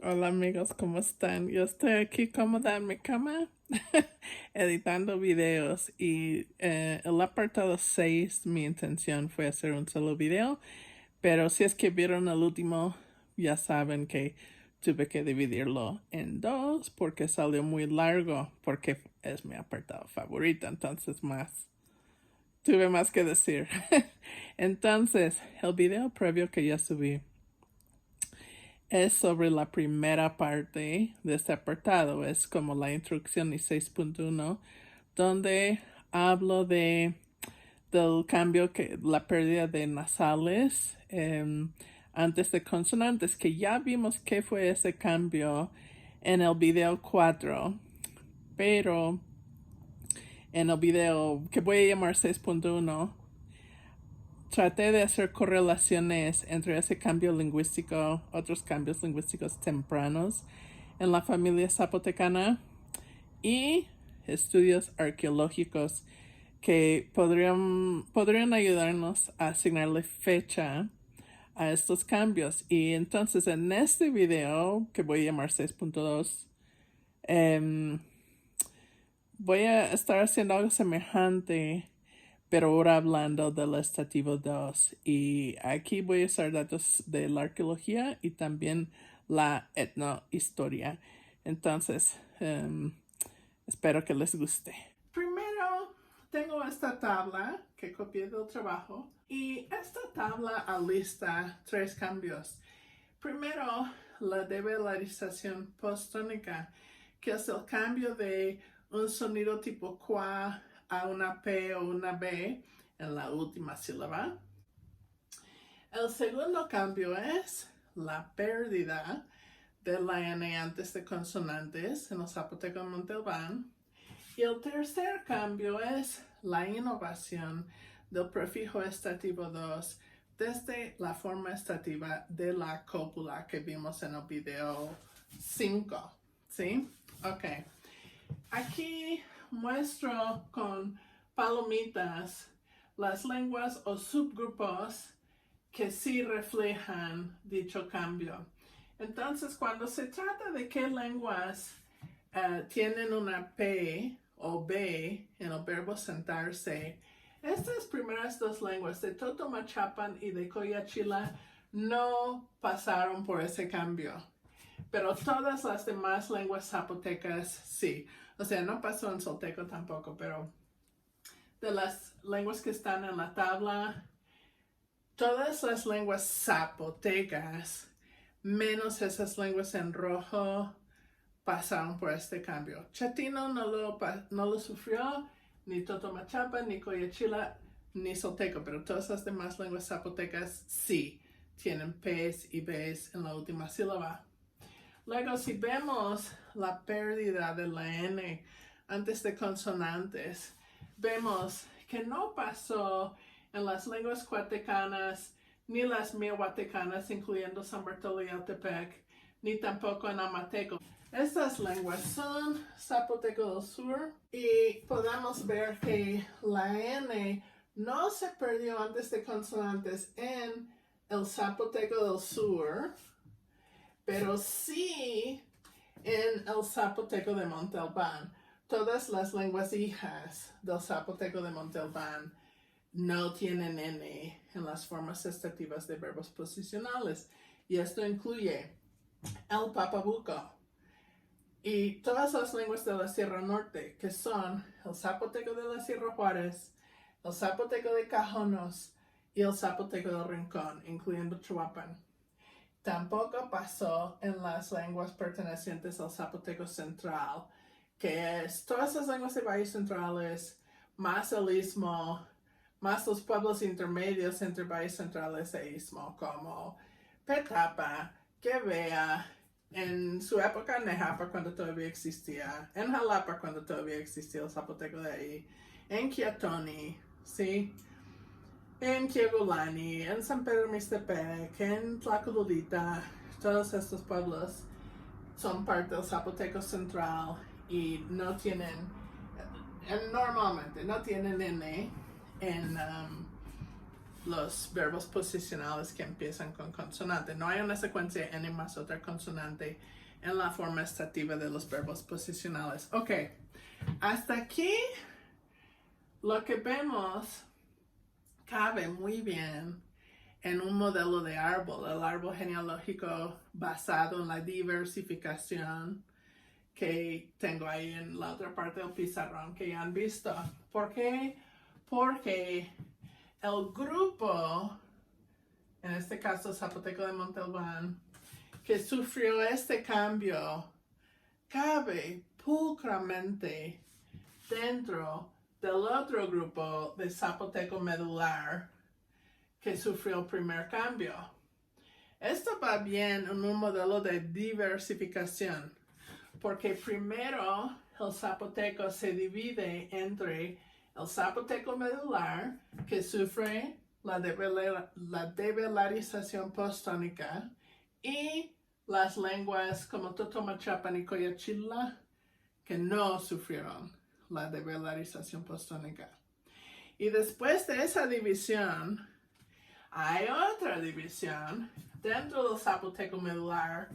Hola amigos, ¿cómo están? Yo estoy aquí cómoda en mi cama editando videos y el apartado 6 mi intención fue hacer un solo video, pero si es que vieron el último ya saben que tuve que dividirlo en dos porque salió muy largo porque es mi apartado favorito, entonces tuve más que decir. Entonces, el video previo que ya subí es sobre la primera parte de este apartado. Es como la introducción y 6.1, donde hablo del cambio, la pérdida de nasales antes de consonantes, que ya vimos qué fue ese cambio en el video 4, pero en el video que voy a llamar 6.1 traté de hacer correlaciones entre ese cambio lingüístico, otros cambios lingüísticos tempranos en la familia zapotecana y estudios arqueológicos que podrían ayudarnos a asignarle fecha a estos cambios. Y entonces en este video, que voy a llamar 6.2, voy a estar haciendo algo semejante, pero ahora hablando del estativo 2. Y aquí voy a usar datos de la arqueología y también la etnohistoria. Entonces, espero que les guste. Primero, tengo esta tabla que copié del trabajo y esta tabla alista 3 cambios. Primero, la develarización posttónica, que es el cambio de un sonido tipo qua a una P o una B en la última sílaba. El segundo cambio es la pérdida de la N antes de consonantes en los zapotecos de Montalbán. Y el tercer cambio es la innovación del prefijo estativo 2 desde la forma estativa de la cópula que vimos en el video 5. ¿Sí? Ok. Aquí muestro con palomitas las lenguas o subgrupos que sí reflejan dicho cambio. Entonces, cuando se trata de qué lenguas tienen una P o B en el verbo sentarse, estas primeras dos lenguas de Totomachapan y de Coyachila no pasaron por ese cambio. Pero todas las demás lenguas zapotecas sí. O sea, no pasó en Solteco tampoco, pero de las lenguas que están en la tabla, todas las lenguas zapotecas, menos esas lenguas en rojo, pasaron por este cambio. Chatino no lo sufrió, ni Totomachapan, ni Coyachila, ni Solteco, pero todas las demás lenguas zapotecas sí tienen P's y B's en la última sílaba. Luego, si vemos la pérdida de la N antes de consonantes, vemos que no pasó en las lenguas cuatecanas ni las miahuatecanas, incluyendo San Bartolo y Altepec, ni tampoco en Amateco. Estas lenguas son Zapoteco del Sur y podemos ver que la N no se perdió antes de consonantes en el Zapoteco del Sur, pero sí en el Zapoteco de Montalbán. Todas las lenguas hijas del Zapoteco de Montalbán no tienen N en las formas estativas de verbos posicionales. Y esto incluye el Papabuco y todas las lenguas de la Sierra Norte, que son el Zapoteco de la Sierra Juárez, el Zapoteco de Cajonos y el Zapoteco del Rincón, incluyendo Chuapan. Tampoco pasó en las lenguas pertenecientes al Zapoteco Central, que es todas las lenguas de valles centrales, más el istmo, más los pueblos intermedios entre valles centrales e istmo, como Petapa, Quevea, en su época en Nejapa cuando todavía existía, en Jalapa cuando todavía existía el zapoteco de ahí, en Quiatoni, ¿sí? En Quiagolani, en San Pedro Mixtepec, en Tlacolulita, todos estos pueblos son parte del Zapoteco Central y no tienen, normalmente no tienen N los verbos posicionales que empiezan con consonante. No hay una secuencia N más otra consonante en la forma estativa de los verbos posicionales. Ok, hasta aquí lo que vemos cabe muy bien en un modelo de árbol, el árbol genealógico basado en la diversificación que tengo ahí en la otra parte del pizarrón que ya han visto. ¿Por qué? Porque el grupo, en este caso Zapoteco de Montalbán, que sufrió este cambio, cabe pulcramente dentro del otro grupo de Zapoteco medular que sufrió el primer cambio. Esto va bien en un modelo de diversificación, porque primero el zapoteco se divide entre el zapoteco medular, que sufre la develarización posttónica, y las lenguas como Totomachapan y Coyachila, que no sufrieron la develarización posttónica. Y después de esa división, hay otra división dentro del zapoteco medular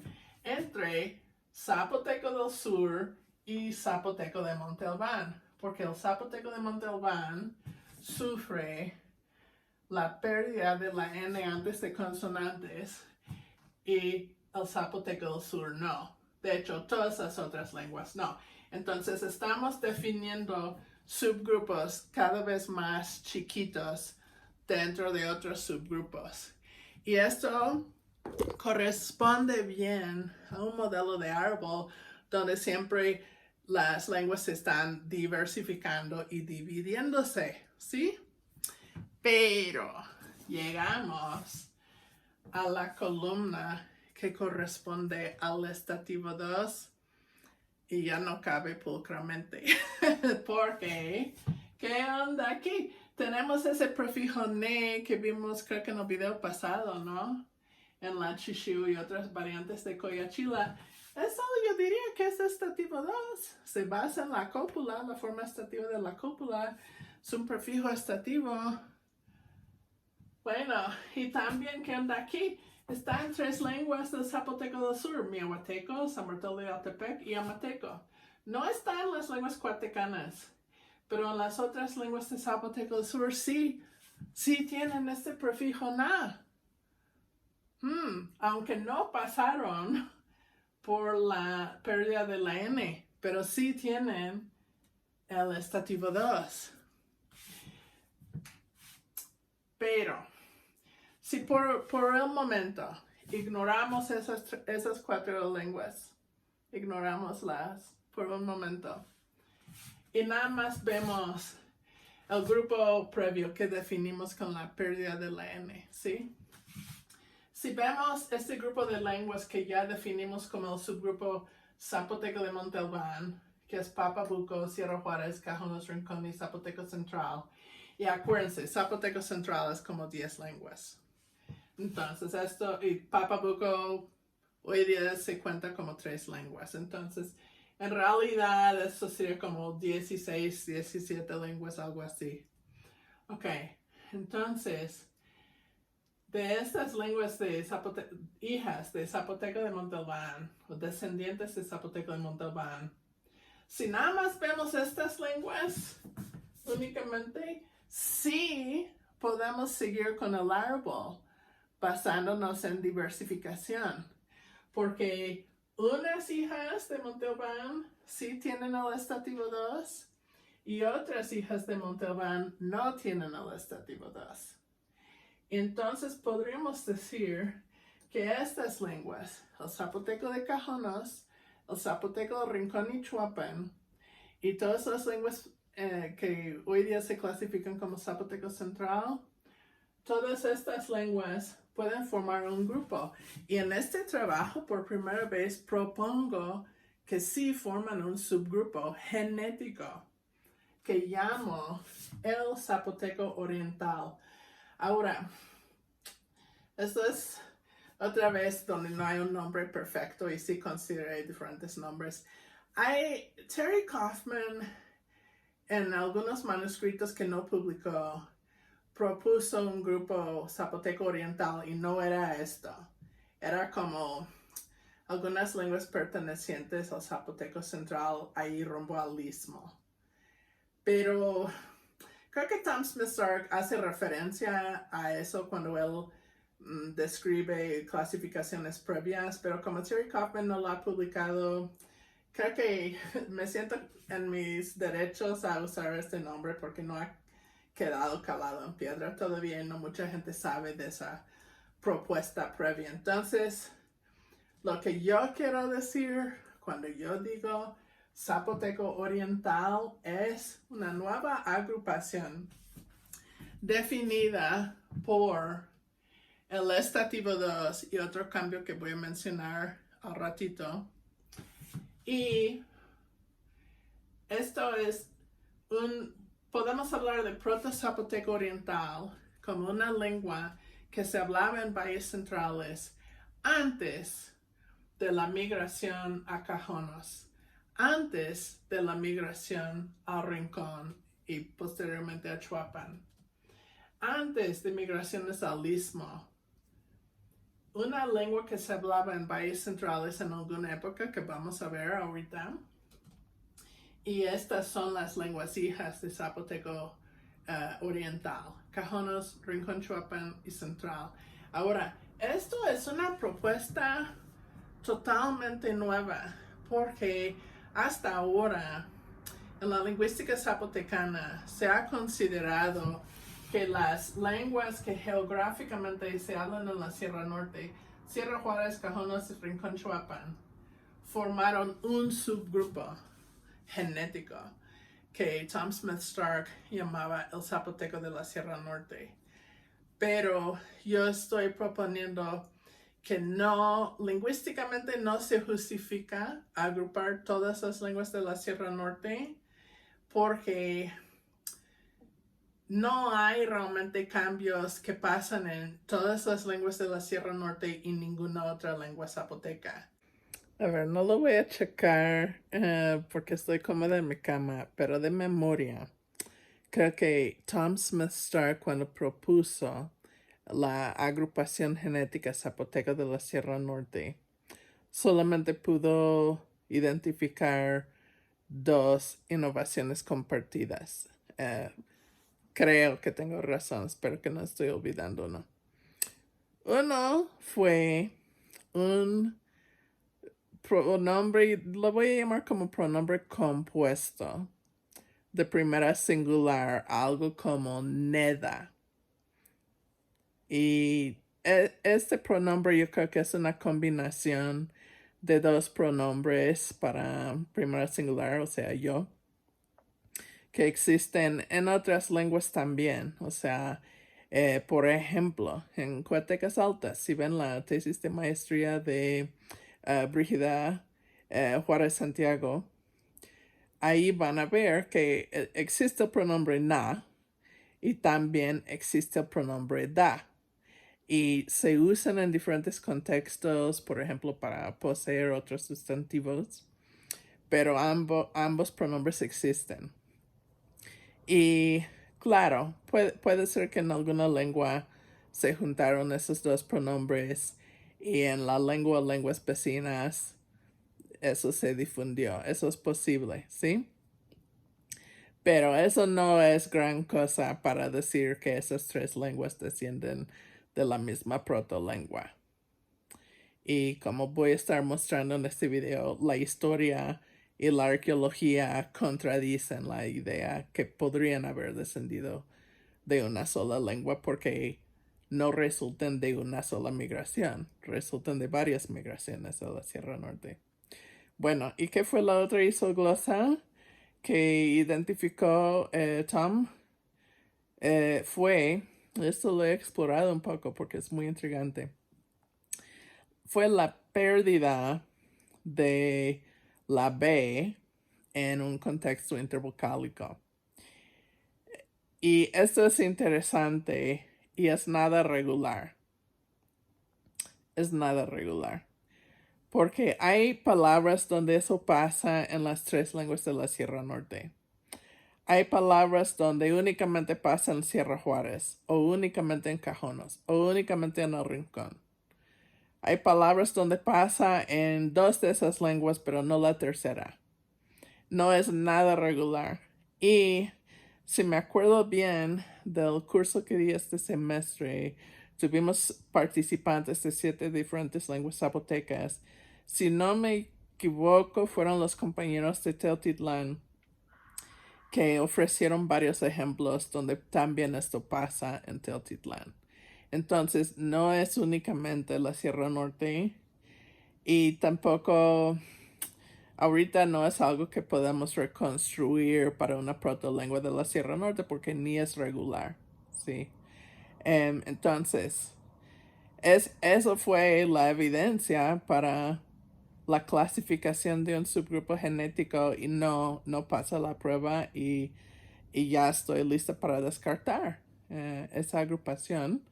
entre Zapoteco del Sur y Zapoteco de Montalbán, porque el Zapoteco de Montalbán sufre la pérdida de la N antes de consonantes y el Zapoteco del Sur no. De hecho, todas las otras lenguas no. Entonces estamos definiendo subgrupos cada vez más chiquitos dentro de otros subgrupos. Y esto corresponde bien a un modelo de árbol donde siempre las lenguas se están diversificando y dividiéndose, ¿sí? Pero llegamos a la columna que corresponde al estativo 2 y ya no cabe pulcramente. Porque, ¿qué onda aquí? Tenemos ese prefijo ne que vimos creo que en el video pasado, ¿no? En la Chishu y otras variantes de Coyachila. Eso yo diría que es estativo 2. Se basa en la cópula, la forma estativa de la cópula. Es un prefijo estativo. Bueno, y también que anda aquí. Está en 3 lenguas del Zapoteco del Sur: Miahuateco, San Bartolo de Altepec y Amateco. No está en las lenguas cuatecanas, pero en las otras lenguas de Zapoteco del Sur sí tienen este prefijo na. Aunque no pasaron por la pérdida de la N, pero sí tienen el estativo 2. Pero, si por el momento ignoramos esas 4 lenguas, ignoramoslas por un momento, y nada más vemos el grupo previo que definimos con la pérdida de la N, ¿sí? Si vemos este grupo de lenguas que ya definimos como el subgrupo Zapoteco de Montalbán, que es Papabuco, Sierra Juárez, Cajones, Rincón y Zapoteco Central. Y acuérdense, Zapoteco Central es como 10 lenguas. Entonces esto, y Papabuco hoy día se cuenta como 3 lenguas. Entonces, en realidad esto sería como 16, 17 lenguas, algo así. Ok, entonces, de estas lenguas de hijas de Zapoteco de Montalbán, o descendientes de Zapoteco de Montalbán, si nada más vemos estas lenguas únicamente, sí podemos seguir con el árbol basándonos en diversificación, porque unas hijas de Montalbán sí tienen el estativo 2 y otras hijas de Montalbán no tienen el estativo 2. Entonces podríamos decir que estas lenguas, el zapoteco de Cajonos, el zapoteco de Rincón y Chuapan, y todas las lenguas que hoy día se clasifican como zapoteco central, todas estas lenguas pueden formar un grupo. Y en este trabajo, por primera vez, propongo que sí forman un subgrupo genético que llamo el zapoteco oriental. Ahora, esto es otra vez donde no hay un nombre perfecto y sí consideré diferentes nombres. Hay Terry Kaufman en algunos manuscritos que no publicó, propuso un grupo zapoteco oriental y no era esto. Era como algunas lenguas pertenecientes al zapoteco central ahí rumbo al istmo. Pero creo que Tom Smith-Stark hace referencia a eso cuando él describe clasificaciones previas, pero como Terry Kaufman no lo ha publicado, creo que me siento en mis derechos a usar este nombre porque no ha quedado calado en piedra todavía y no mucha gente sabe de esa propuesta previa. Entonces, lo que yo quiero decir cuando yo digo Zapoteco Oriental es una nueva agrupación definida por el estativo 2 y otro cambio que voy a mencionar al ratito. Y esto es podemos hablar de proto-zapoteco oriental como una lengua que se hablaba en valles centrales antes de la migración a Cajonos, antes de la migración al Rincón y posteriormente a Chuapan, antes de migraciones al Istmo. Una lengua que se hablaba en valles centrales en alguna época que vamos a ver ahorita. Y estas son las lenguas hijas de Zapoteco Oriental: Cajonos, Rincón, Chuapan y Central. Ahora, esto es una propuesta totalmente nueva, porque hasta ahora en la lingüística zapotecana se ha considerado que las lenguas que geográficamente se hablan en la Sierra Norte, Sierra Juárez, Cajonos y Rincón Chuapan, formaron un subgrupo genético que Tom Smith-Stark llamaba el zapoteco de la Sierra Norte. Pero yo estoy proponiendo que no, lingüísticamente no se justifica agrupar todas las lenguas de la Sierra Norte porque no hay realmente cambios que pasan en todas las lenguas de la Sierra Norte y ninguna otra lengua zapoteca. A ver, no lo voy a checar porque estoy cómoda en mi cama, pero de memoria, creo que Tom Smith-Stark, cuando propuso la agrupación genética zapoteca de la Sierra Norte, solamente pudo identificar dos innovaciones compartidas. Creo que tengo razón, espero que no estoy olvidando uno. Uno fue un pronombre, lo voy a llamar como pronombre compuesto, de primera singular, algo como neda. Y este pronombre yo creo que es una combinación de dos pronombres para primera singular, o sea, yo, que existen en otras lenguas también. O sea, por ejemplo, en Cuatecas Altas, si ven la tesis de maestría de Brígida Juárez Santiago, ahí van a ver que existe el pronombre na y también existe el pronombre da. Y se usan en diferentes contextos, por ejemplo, para poseer otros sustantivos, pero ambos pronombres existen. Y claro, puede ser que en alguna lengua se juntaron esos dos pronombres y en lenguas vecinas eso se difundió. Eso es posible, ¿sí? Pero eso no es gran cosa para decir que esas tres lenguas descienden de la misma protolengua. Y como voy a estar mostrando en este video, la historia y la arqueología contradicen la idea que podrían haber descendido de una sola lengua porque no resultan de una sola migración, resultan de varias migraciones a la Sierra Norte. Bueno, ¿y qué fue la otra isoglosa que identificó Tom? Esto lo he explorado un poco porque es muy intrigante, fue la pérdida de la B en un contexto intervocálico. Y esto es interesante y es nada regular. Es nada regular. Porque hay palabras donde eso pasa en las tres lenguas de la Sierra Norte. hay palabras donde únicamente pasa en Sierra Juárez, o únicamente en Cajonos, o únicamente en el Rincón. Hay palabras donde pasa en dos de esas lenguas, pero no la tercera. No es nada regular. Y si me acuerdo bien del curso que di este semestre, tuvimos participantes de 7 diferentes lenguas zapotecas. Si no me equivoco, fueron los compañeros de Teotitlán que ofrecieron varios ejemplos donde también esto pasa en Teotitlán. Entonces, no es únicamente la Sierra Norte y tampoco ahorita no es algo que podamos reconstruir para una protolengua de la Sierra Norte porque ni es regular, ¿sí? Entonces, eso fue la evidencia para la clasificación de un subgrupo genético y no pasa la prueba y ya estoy lista para descartar esa agrupación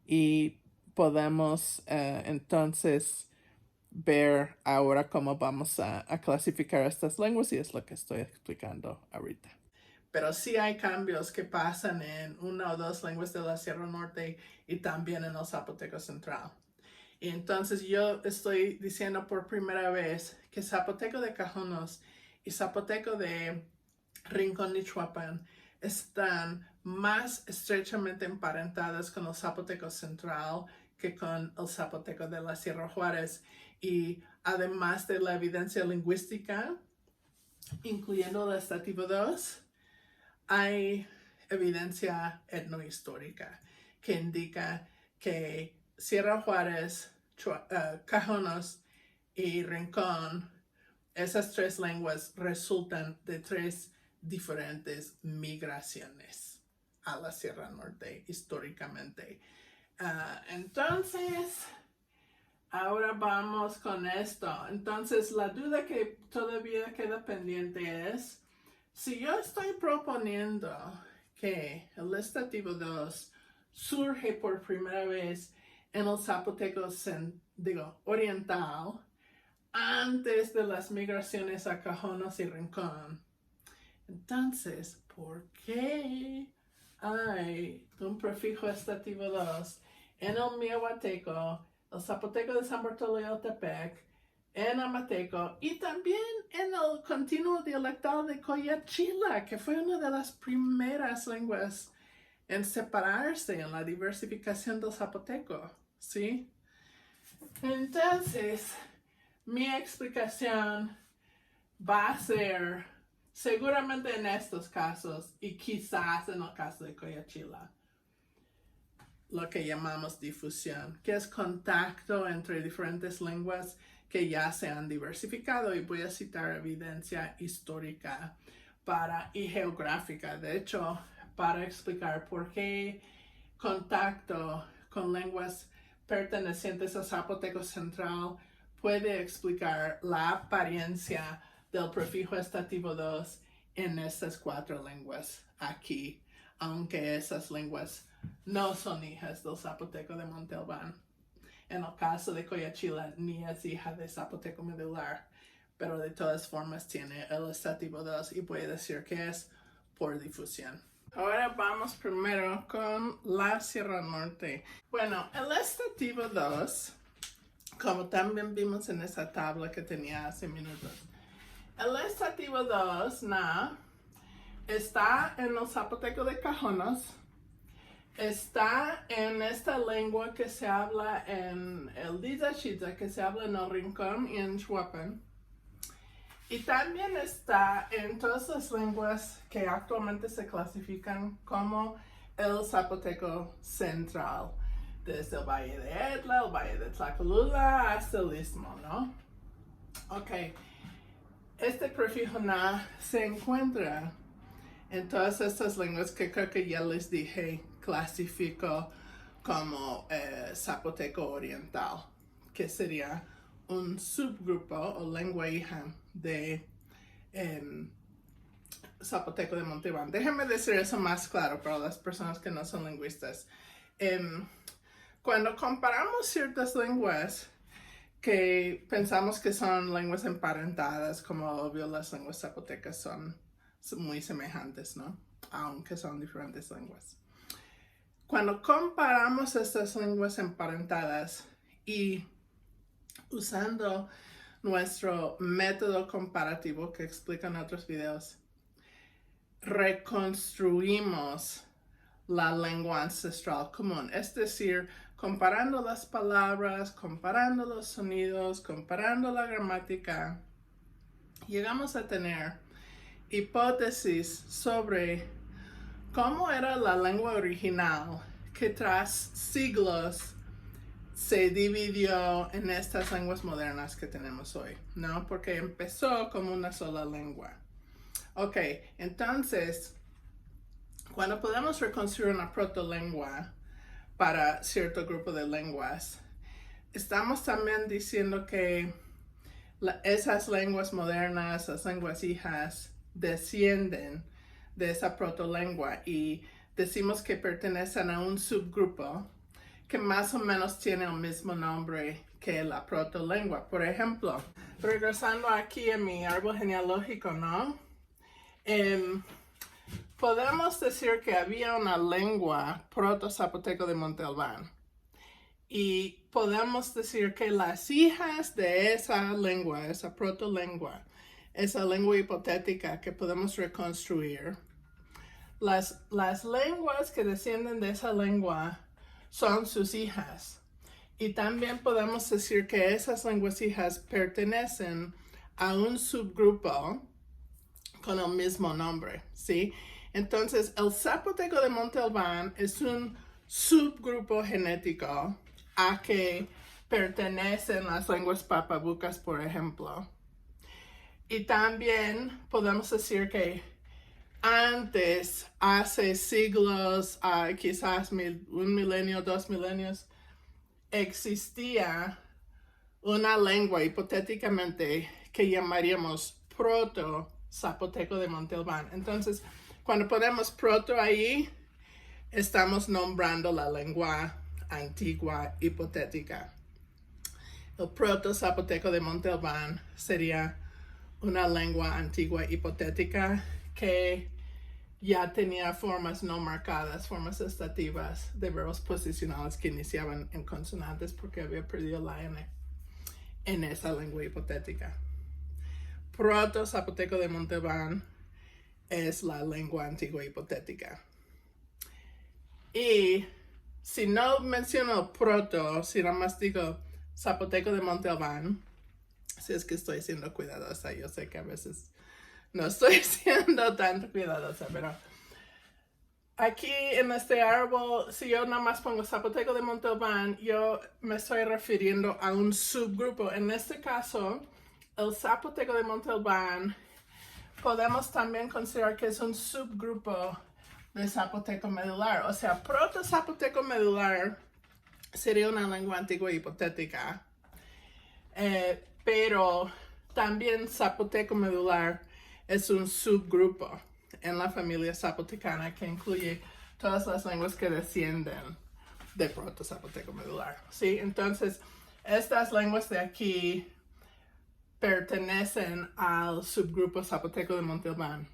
y podemos entonces ver ahora cómo vamos a clasificar estas lenguas y es lo que estoy explicando ahorita. Pero sí hay cambios que pasan en una o dos lenguas de la Sierra Norte y también en el Zapoteco Central. Y entonces yo estoy diciendo por primera vez que Zapoteco de Cajonos y Zapoteco de Rincón de Chuapan están más estrechamente emparentadas con el Zapoteco Central que con el Zapoteco de la Sierra Juárez. Y además de la evidencia lingüística, incluyendo el estativo 2, hay evidencia etnohistórica que indica que Sierra Juárez, Cajonos y Rincón, esas 3 lenguas resultan de 3 diferentes migraciones a la Sierra Norte históricamente. Entonces, ahora vamos con esto. Entonces, la duda que todavía queda pendiente es, si yo estoy proponiendo que el estativo 2 surge por primera vez en el Zapoteco oriental, antes de las migraciones a Cajonos y Rincón. Entonces, ¿por qué hay un prefijo estativo 2 en el Miahuateco, el Zapoteco de San Bartolomé Otepec, en Amateco y también en el continuo dialectal de Coyachila, que fue una de las primeras lenguas en separarse en la diversificación del zapoteco, ¿sí? Entonces, mi explicación va a ser seguramente en estos casos y quizás en el caso de Coyachila, lo que llamamos difusión, que es contacto entre diferentes lenguas que ya se han diversificado, y voy a citar evidencia histórica y geográfica, de hecho, para explicar por qué contacto con lenguas pertenecientes al Zapoteco Central puede explicar la apariencia del prefijo estativo 2 en estas 4 lenguas aquí, aunque esas lenguas no son hijas del Zapoteco de Monte Albán. En el caso de Coyachila, ni es hija de Zapoteco medular, pero de todas formas tiene el estativo 2 y puede decir que es por difusión. Ahora vamos primero con la Sierra Norte. Bueno, el estativo 2, como también vimos en esa tabla que tenía hace minutos, el estativo 2, está en el Zapoteco de Cajonos, está en esta lengua que se habla en el Diza-Chiza, que se habla en el Rincón y en Chuapan. Y también está en todas las lenguas que actualmente se clasifican como el Zapoteco Central, desde el Valle de Etla, el Valle de Tlacolula, hasta el Istmo, ¿no? Ok, este prefijo na se encuentra en todas estas lenguas que creo que ya les dije, clasifico como Zapoteco Oriental, que sería un subgrupo o lengua hija de Zapoteco de Monte Albán. Déjenme decir eso más claro para las personas que no son lingüistas. Cuando comparamos ciertas lenguas que pensamos que son lenguas emparentadas, como obvio las lenguas zapotecas son muy semejantes, ¿no? Aunque son diferentes lenguas. Cuando comparamos estas lenguas emparentadas y usando nuestro método comparativo que explico en otros videos, reconstruimos la lengua ancestral común, es decir, comparando las palabras, comparando los sonidos, comparando la gramática, llegamos a tener hipótesis sobre cómo era la lengua original que tras siglos se dividió en estas lenguas modernas que tenemos hoy, ¿no? Porque empezó como una sola lengua. Ok, entonces, cuando podemos reconstruir una protolengua para cierto grupo de lenguas, estamos también diciendo que esas lenguas modernas, las lenguas hijas, descienden de esa protolengua y decimos que pertenecen a un subgrupo que más o menos tiene el mismo nombre que la protolengua. Por ejemplo, regresando aquí a mi árbol genealógico, ¿no? Podemos decir que había una lengua proto-zapoteco de Monte Albán. Y podemos decir que las hijas de esa lengua, esa protolengua, esa lengua hipotética que podemos reconstruir, las lenguas que descienden de esa lengua son sus hijas. Y también podemos decir que esas lenguas hijas pertenecen a un subgrupo con el mismo nombre, ¿sí? Entonces, el zapoteco de Monte Albán es un subgrupo genético a que pertenecen las lenguas papabucas, por ejemplo. Y también podemos decir que antes, hace siglos, quizás un milenio, 2 milenios, existía una lengua hipotéticamente que llamaríamos proto-zapoteco de Monte Albán. Entonces, cuando ponemos proto ahí, estamos nombrando la lengua antigua hipotética. El proto-zapoteco de Monte Albán sería una lengua antigua hipotética que ya tenía formas no marcadas, formas estativas de verbos posicionales que iniciaban en consonantes porque había perdido la N en esa lengua hipotética. Proto-zapoteco de Monte Albán es la lengua antigua hipotética. Y si no menciono proto, si nada más digo zapoteco de Monte Albán, si es que estoy siendo cuidadosa, yo sé que a veces no estoy siendo tan cuidadosa, pero aquí en este árbol, si yo nada más pongo zapoteco de Monte Albán, yo me estoy refiriendo a un subgrupo. En este caso, el zapoteco de Monte Albán podemos también considerar que es un subgrupo de zapoteco medular. O sea, proto-zapoteco medular sería una lengua antigua hipotética, pero también zapoteco medular es un subgrupo en la familia zapotecana que incluye todas las lenguas que descienden de proto-zapoteco medular, ¿sí? Entonces, estas lenguas de aquí pertenecen al subgrupo zapoteco de Monte Albán.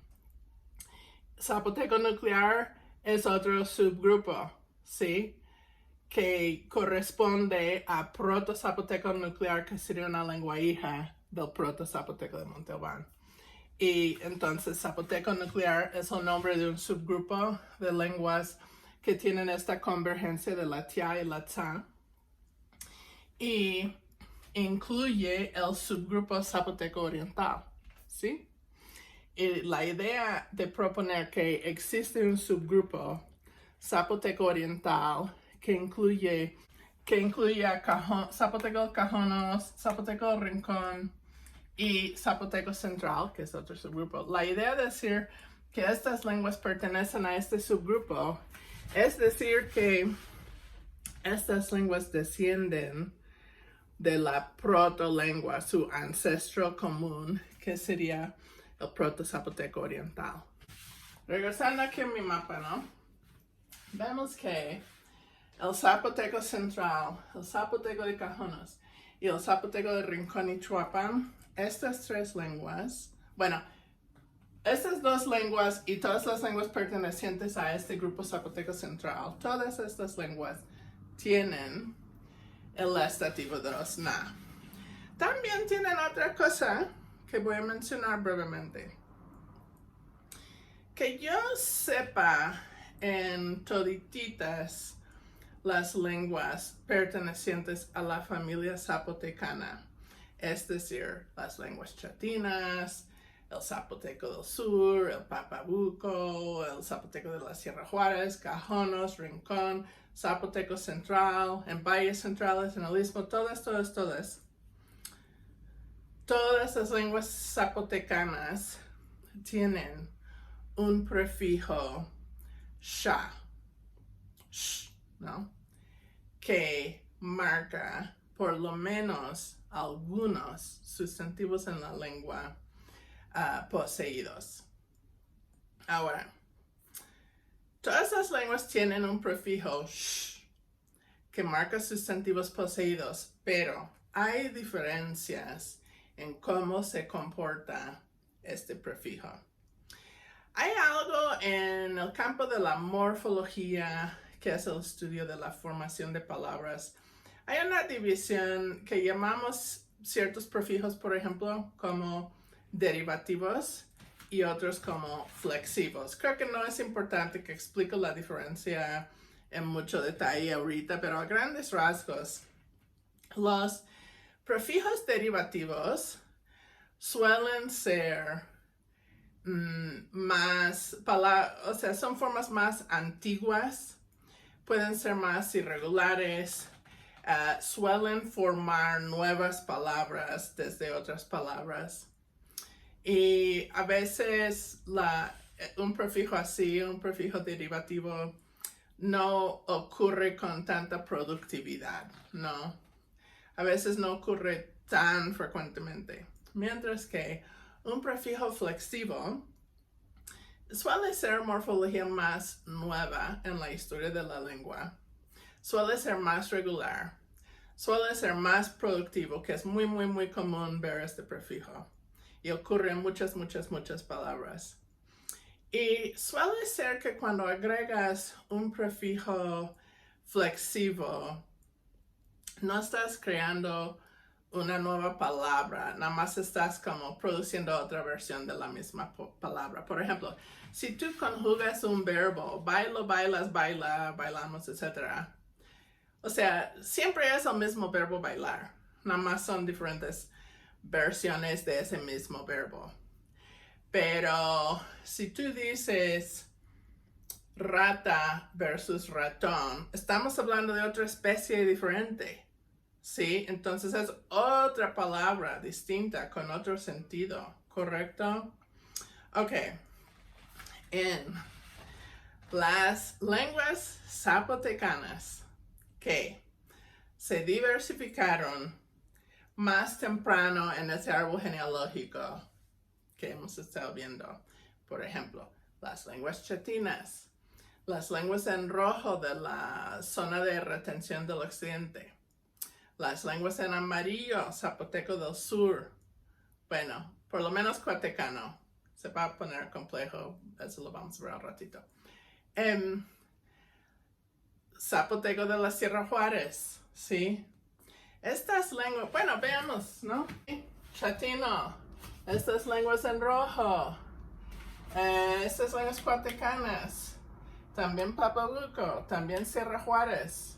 Zapoteco nuclear es otro subgrupo, ¿sí? Que corresponde a proto-zapoteco nuclear, que sería una lengua hija del proto-zapoteco de Monte Albán. Y entonces zapoteco nuclear es el nombre de un subgrupo de lenguas que tienen esta convergencia de la tia y la tsa. Y incluye el subgrupo zapoteco oriental, ¿sí? Y la idea de proponer que existe un subgrupo zapoteco oriental que incluye a zapoteco cajonos, zapoteco rincón y zapoteco central, que es otro subgrupo. La idea de decir que estas lenguas pertenecen a este subgrupo es decir que estas lenguas descienden de la protolengua, su ancestro común, que sería el proto-zapoteco oriental. Regresando aquí a mi mapa, ¿no? Vemos que el zapoteco central, el zapoteco de Cajonos y el zapoteco de Rincón y Chuapan, estas tres lenguas, bueno, estas dos lenguas y todas las lenguas pertenecientes a este grupo zapoteco central, todas estas lenguas tienen el estativo de los na. También tienen otra cosa que voy a mencionar brevemente. Que yo sepa, en todititas las lenguas pertenecientes a la familia zapotecana, es decir, las lenguas chatinas, el zapoteco del sur, el papabuco, el zapoteco de la Sierra Juárez, Cajonos, Rincón, zapoteco central, en valles centrales, en el istmo, todas las lenguas zapotecanas tienen un prefijo sha, sh, ¿no? Que marca por lo menos algunos sustantivos en la lengua poseídos. Ahora, todas las lenguas tienen un prefijo sh que marca sustantivos poseídos, pero hay diferencias en cómo se comporta este prefijo. Hay algo en el campo de la morfología, que es el estudio de la formación de palabras. Hay una división que llamamos ciertos prefijos, por ejemplo, como derivativos y otros como flexivos. Creo que no es importante que explique la diferencia en mucho detalle ahorita, pero a grandes rasgos, los prefijos derivativos suelen ser son formas más antiguas, pueden ser más irregulares, suelen formar nuevas palabras desde otras palabras. Y a veces un prefijo así, un prefijo derivativo, no ocurre con tanta productividad, ¿no? A veces no ocurre tan frecuentemente. Mientras que un prefijo flexivo suele ser morfología más nueva en la historia de la lengua. Suele ser más regular. Suele ser más productivo, que es muy, muy, muy común ver este prefijo. Y ocurre en muchas palabras. Y suele ser que cuando agregas un prefijo flexivo, no estás creando una nueva palabra, nada más estás como produciendo otra versión de la misma palabra. Por ejemplo, si tú conjugas un verbo, bailo, bailas, baila, bailamos, etc. O sea, siempre es el mismo verbo bailar, nada más son diferentes versiones de ese mismo verbo. Pero si tú dices rata versus ratón, estamos hablando de otra especie diferente, ¿sí? Entonces es otra palabra distinta con otro sentido, ¿correcto? Ok. En las lenguas zapotecanas que se diversificaron más temprano en ese árbol genealógico que hemos estado viendo. Por ejemplo, las lenguas chatinas, las lenguas en rojo de la zona de retención del occidente, las lenguas en amarillo, zapoteco del sur, bueno, por lo menos cuatecano, se va a poner complejo, eso lo vamos a ver al ratito. Zapoteco de la Sierra Juárez, ¿sí? Estas lenguas, bueno, veamos, ¿no? Chatino, estas lenguas en rojo, estas lenguas cuatecanas, también Papabuco, también Sierra Juárez,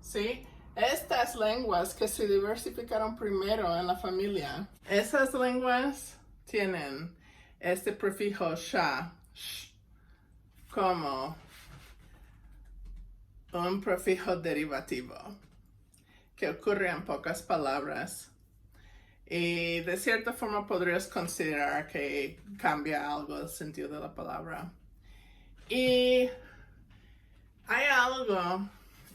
¿sí? Estas lenguas que se diversificaron primero en la familia, esas lenguas tienen este prefijo sha, sh, como un prefijo derivativo que ocurre en pocas palabras y de cierta forma podrías considerar que cambia algo el sentido de la palabra. Y hay algo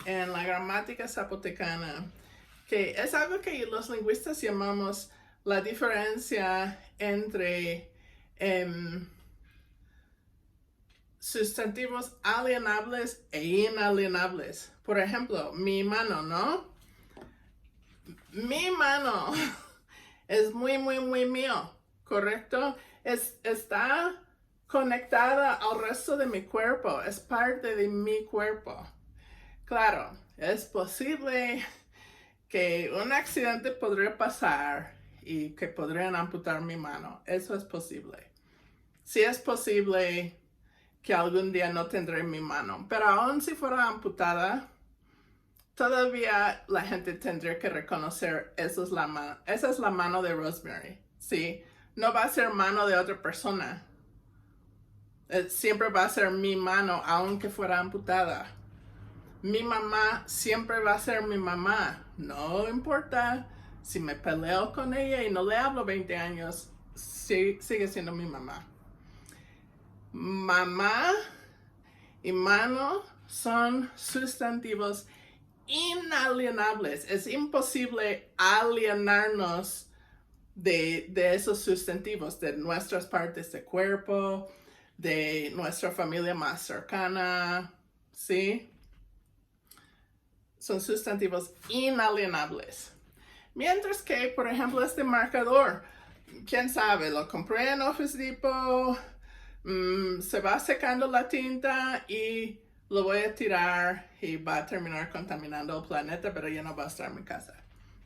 en la gramática zapotecana que es algo que los lingüistas llamamos la diferencia entre sustantivos alienables e inalienables. Por ejemplo, mi mano, ¿no? Mi mano es muy, muy, muy mío, ¿correcto? está conectada al resto de mi cuerpo, es parte de mi cuerpo. Claro, es posible que un accidente podría pasar y que podrían amputar mi mano. Eso es posible. Sí es posible que algún día no tendré mi mano, pero aun si fuera amputada, todavía la gente tendría que reconocer esa es la mano de Rosemary, ¿sí? No va a ser mano de otra persona. Siempre va a ser mi mano, aunque fuera amputada. Mi mamá siempre va a ser mi mamá. No importa si me peleo con ella y no le hablo 20 años, sigue siendo mi mamá. Mamá y mano son sustantivos inalienables. Es imposible alienarnos de esos sustantivos, de nuestras partes de cuerpo, de nuestra familia más cercana, ¿sí? Son sustantivos inalienables. Mientras que, por ejemplo, este marcador, quién sabe, lo compré en Office Depot, se va secando la tinta y lo voy a tirar y va a terminar contaminando el planeta, pero ya no va a estar en mi casa.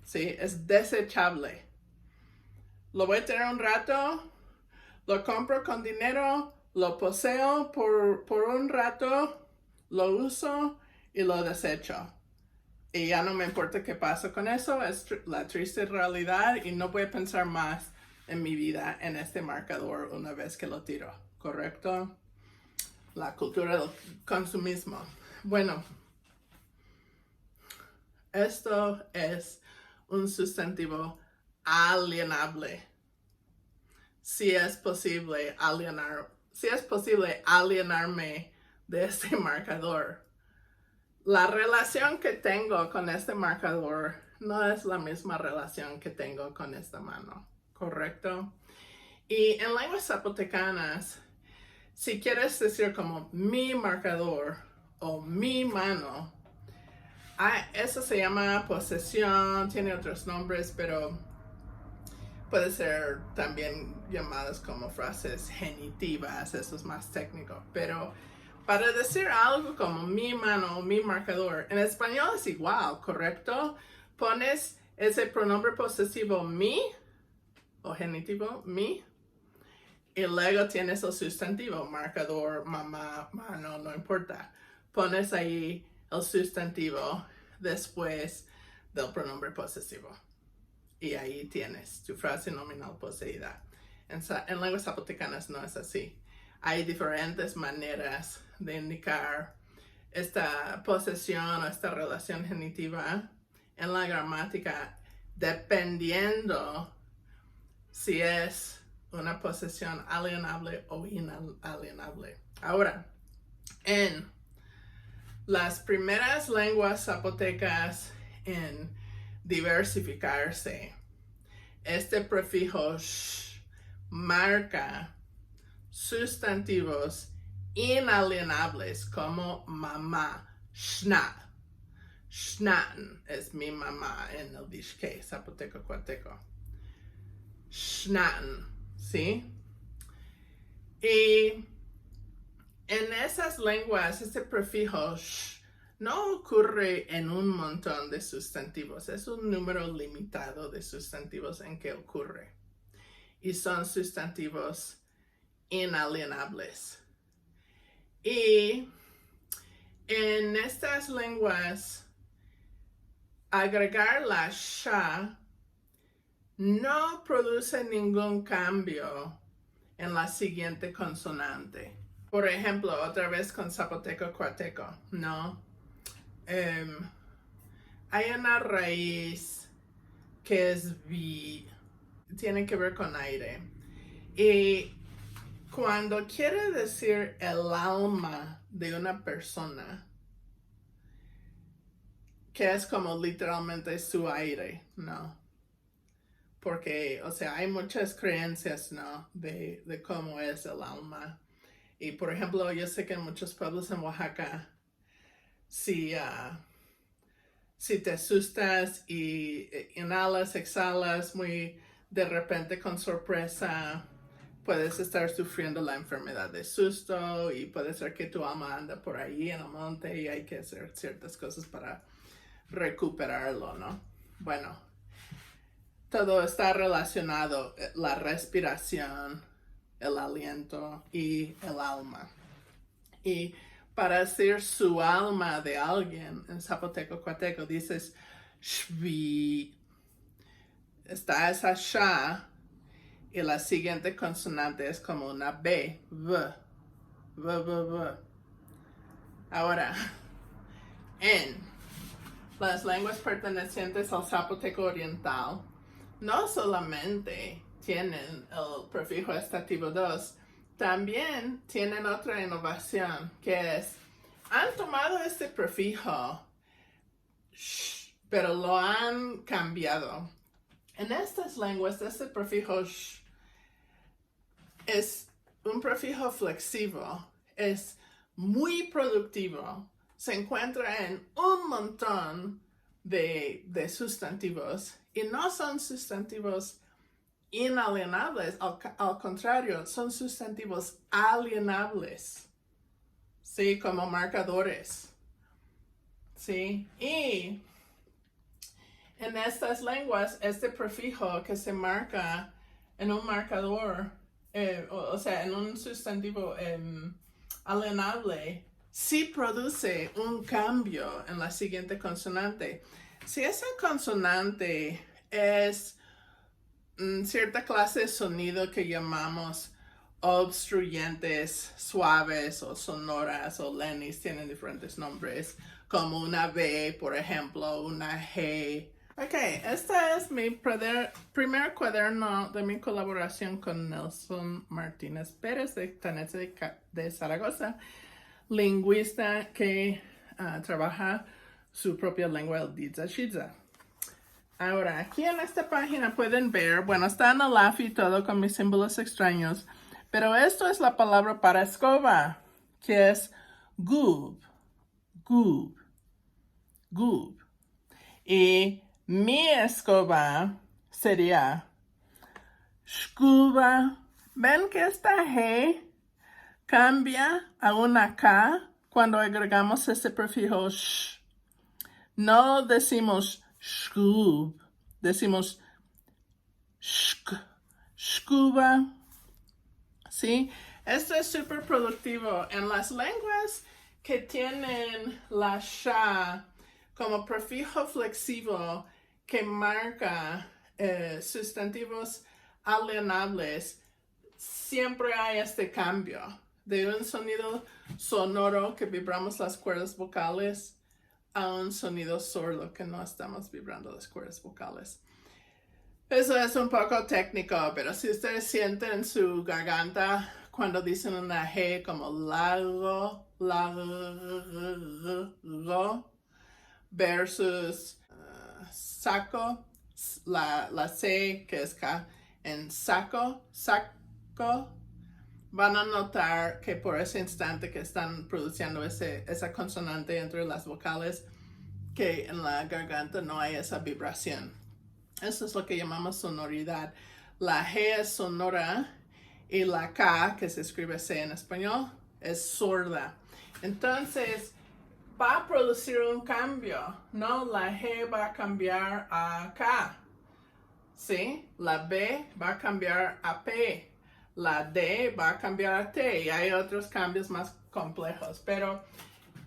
¿Sí? Es desechable. Lo voy a tener un rato, lo compro con dinero, lo poseo por un rato, lo uso y lo desecho. Y ya no me importa qué pasa con eso, es la triste realidad y no voy a pensar más en mi vida en este marcador una vez que lo tiro, ¿correcto? La cultura del consumismo. Bueno, esto es un sustantivo alienable. Si es posible alienarme de este marcador. La relación que tengo con este marcador no es la misma relación que tengo con esta mano, ¿correcto? Y en lenguas zapotecanas, si quieres decir como mi marcador o mi mano, eso se llama posesión, tiene otros nombres, pero puede ser también llamadas como frases genitivas, eso es más técnico, pero para decir algo como mi mano o mi marcador, en español es igual, ¿correcto? Pones ese pronombre posesivo mi o genitivo mi y luego tienes el sustantivo, marcador, mamá, mano, no importa. Pones ahí el sustantivo después del pronombre posesivo. Y ahí tienes tu frase nominal poseída. En lenguas zapotecanas no es así. Hay diferentes maneras de indicar esta posesión o esta relación genitiva en la gramática dependiendo si es una posesión alienable o inalienable. Ahora, en las primeras lenguas zapotecas en diversificarse, este prefijo sh marca sustantivos inalienables como mamá, shna. Shnaten es mi mamá en el dishke, zapoteco cuateco. Shnaten, ¿sí? Y en esas lenguas, este prefijo sh no ocurre en un montón de sustantivos, es un número limitado de sustantivos en que ocurre. Y son sustantivos inalienables. Y en estas lenguas, agregar la sha no produce ningún cambio en la siguiente consonante. Por ejemplo, otra vez con zapoteco cuateco, ¿no? Hay una raíz que es tiene que ver con aire. Y cuando quiere decir el alma de una persona, que es como literalmente su aire, ¿no? Porque, o sea, hay muchas creencias, ¿no? De cómo es el alma. Y, por ejemplo, yo sé que en muchos pueblos en Oaxaca, si te asustas y inhalas, exhalas muy de repente con sorpresa, puedes estar sufriendo la enfermedad de susto y puede ser que tu alma anda por ahí en el monte y hay que hacer ciertas cosas para recuperarlo, ¿no? Bueno, todo está relacionado, la respiración, el aliento y el alma. Y para decir su alma de alguien, en zapoteco cuateco dices shvi. Está esa sha y la siguiente consonante es como una B, v. Ahora, en las lenguas pertenecientes al zapoteco oriental, no solamente tienen el prefijo estativo 2, también tienen otra innovación, que es, han tomado este prefijo, pero lo han cambiado. En estas lenguas, este prefijo sh es un prefijo flexivo, es muy productivo, se encuentra en un montón de sustantivos y no son sustantivos inalienables, al contrario, son sustantivos alienables, ¿sí? Como marcadores, ¿sí? Y en estas lenguas, este prefijo que se marca en un marcador, o sea, en un sustantivo alienable, sí produce un cambio en la siguiente consonante. Si esa consonante es cierta clase de sonido que llamamos obstruyentes, suaves o sonoras o lenis, tienen diferentes nombres, como una B, por ejemplo, una G. Ok, este es mi primer cuaderno de mi colaboración con Nelson Martínez Pérez de TANETSE de Zaragoza, lingüista que trabaja su propia lengua, el Didzashidza. Ahora, aquí en esta página pueden ver, bueno, está en el AFI todo con mis símbolos extraños, pero esto es la palabra para escoba, que es goob, goob, goob. Y mi escoba sería scuba. ¿Ven que esta G cambia a una K cuando agregamos ese prefijo sh? No decimos shkub, decimos shk, scuba. ¿Sí? Esto es súper productivo. En las lenguas que tienen la sha como prefijo flexivo que marca sustantivos alienables, siempre hay este cambio de un sonido sonoro que vibramos las cuerdas vocales a un sonido sordo que no estamos vibrando las cuerdas vocales. Eso es un poco técnico, pero si ustedes sienten su garganta cuando dicen una G como lago, lago, versus saco, la C que es K en saco, van a notar que por ese instante que están produciendo esa consonante entre las vocales, que en la garganta no hay esa vibración. Eso es lo que llamamos sonoridad. La G es sonora y la K, que se escribe C en español, es sorda. Entonces, va a producir un cambio, ¿no? La G va a cambiar a K, ¿sí? La B va a cambiar a P. La D va a cambiar a T. Y hay otros cambios más complejos. Pero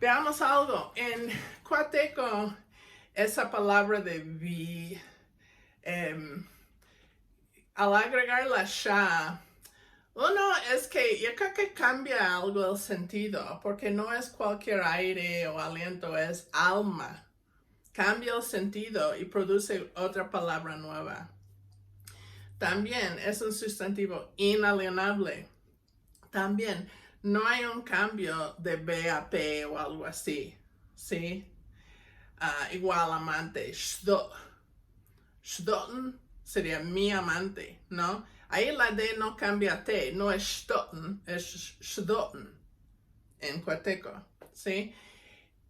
veamos algo. En cuateco, esa palabra de vi, al agregar la sha, uno es que yo creo que cambia algo el sentido, porque no es cualquier aire o aliento, es alma. Cambia el sentido y produce otra palabra nueva. También es un sustantivo inalienable. También no hay un cambio de B a P o algo así, ¿sí? Igual amante, shdoten sería mi amante, ¿no? Ahí la D no cambia a T, no es shdoten, es shdoten en cuateco, ¿sí?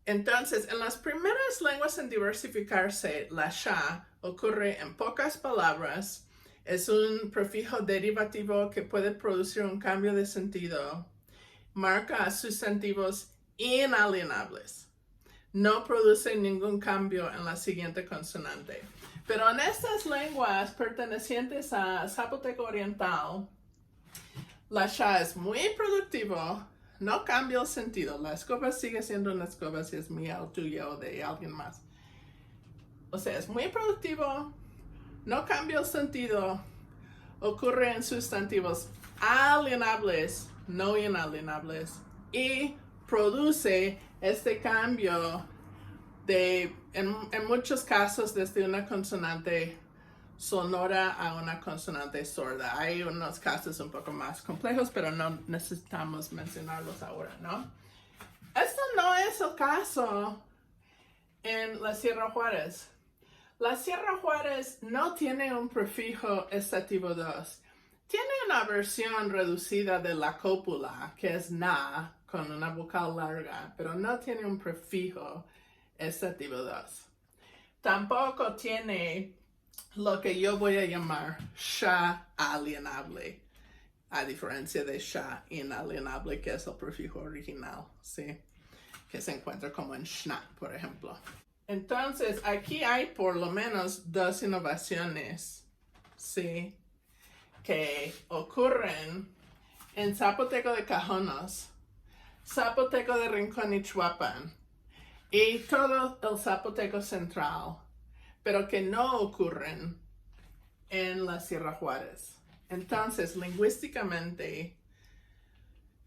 Entonces, en las primeras lenguas en diversificarse, la sha ocurre en pocas palabras, Es un prefijo derivativo que puede producir un cambio de sentido. Marca sustantivos inalienables. No produce ningún cambio en la siguiente consonante. Pero en estas lenguas pertenecientes a Zapoteco Oriental, la sha es muy productivo, no cambia el sentido. La escoba sigue siendo una escoba si es mía o tuya o de alguien más. O sea, es muy productivo, no cambia el sentido, ocurre en sustantivos alienables, no inalienables, y produce este cambio en muchos casos desde una consonante sonora a una consonante sorda. Hay unos casos un poco más complejos, pero no necesitamos mencionarlos ahora, ¿no? Esto no es el caso en la Sierra Juárez. La Sierra Juárez no tiene un prefijo estativo 2. Tiene una versión reducida de la cópula, que es na, con una vocal larga, pero no tiene un prefijo estativo 2. Tampoco tiene lo que yo voy a llamar sha alienable, a diferencia de sha inalienable, que es el prefijo original, ¿sí? Que se encuentra como en shna, por ejemplo. Entonces, aquí hay por lo menos dos innovaciones, ¿sí? Que ocurren en Zapoteco de Cajonos, Zapoteco de Rincón y Chuapan, y todo el Zapoteco central, pero que no ocurren en la Sierra Juárez. Entonces, lingüísticamente,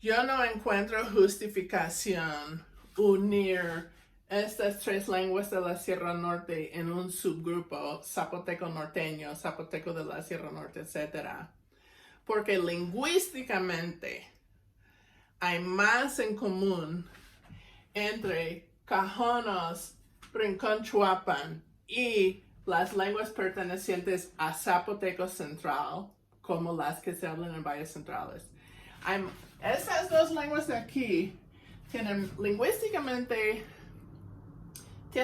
yo no encuentro justificación unir estas tres lenguas de la Sierra Norte en un subgrupo, zapoteco norteño, zapoteco de la Sierra Norte, etc. Porque lingüísticamente hay más en común entre Cajonos, Rincón, Chuapan y las lenguas pertenecientes a Zapoteco Central, como las que se hablan en valles centrales. Estas dos lenguas de aquí tienen lingüísticamente